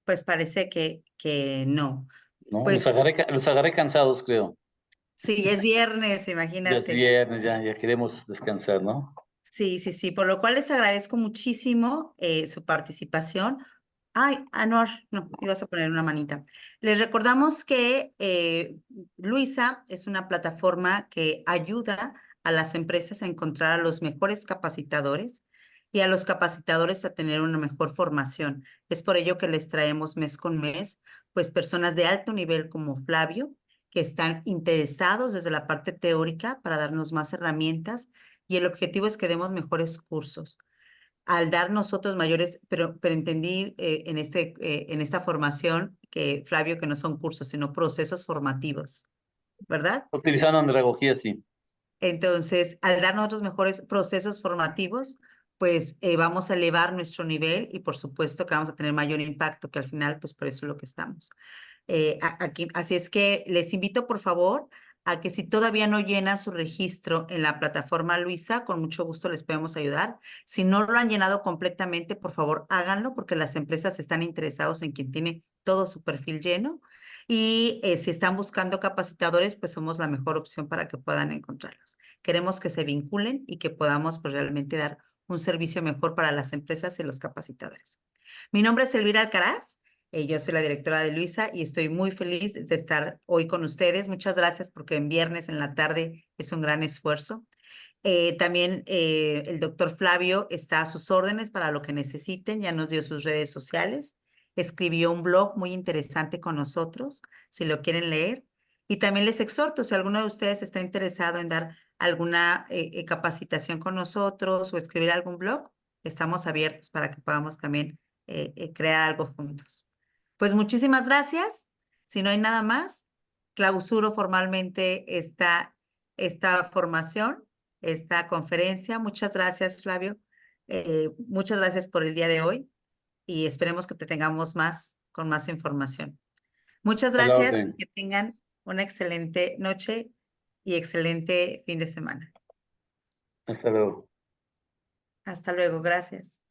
Pues parece que no. ¿No? Pues Los agarré cansados, creo. sí, es viernes, Ya es imagínate. viernes, ya queremos descansar, ¿no? Sí, sí, sí, por lo cual les agradezco muchísimo su participación. Ay, Anuar, no, ibas a poner una manita. Les recordamos que Luisa es una plataforma que ayuda a las empresas a encontrar a los mejores capacitadores y a los capacitadores a tener una mejor formación. Es por ello que les traemos mes con mes, pues personas de alto nivel como Flavio, que están interesados desde la parte teórica para darnos más herramientas y el objetivo es que demos mejores cursos. Al dar nosotros mayores, pero entendí en esta formación que, Flavio, que no son cursos, sino procesos formativos, ¿verdad? Utilizando andragogía, sí. Entonces, al dar nosotros mejores procesos formativos, pues vamos a elevar nuestro nivel y por supuesto que vamos a tener mayor impacto, que al final, pues por eso es lo que estamos. Aquí, así es que les invito, por favor, a que si todavía no llenan su registro en la plataforma Luisa, con mucho gusto les podemos ayudar. Si no lo han llenado completamente, por favor, háganlo porque las empresas están interesados en quien tiene todo su perfil lleno. Y si están buscando capacitadores, pues somos la mejor opción para que puedan encontrarlos. Queremos que se vinculen y que podamos pues, realmente dar un servicio mejor para las empresas y los capacitadores. Mi nombre es Elvira Alcaraz. Yo soy la directora de Luisa y estoy muy feliz de estar hoy con ustedes. Muchas gracias porque en viernes en la tarde es un gran esfuerzo. También el doctor Flavio está a sus órdenes para lo que necesiten. Ya nos dio sus redes sociales. Escribió un blog muy interesante con nosotros, si lo quieren leer. Y también les exhorto, si alguno de ustedes está interesado en dar alguna capacitación con nosotros o escribir algún blog, estamos abiertos para que podamos también crear algo juntos. Pues muchísimas gracias. Si no hay nada más, clausuro formalmente esta formación, esta conferencia. Muchas gracias, Flavio. Muchas gracias por el día de hoy y esperemos que te tengamos más con más información. Muchas A la gracias y orden. que tengan una excelente noche y excelente fin de semana. Hasta luego. Hasta luego. Gracias.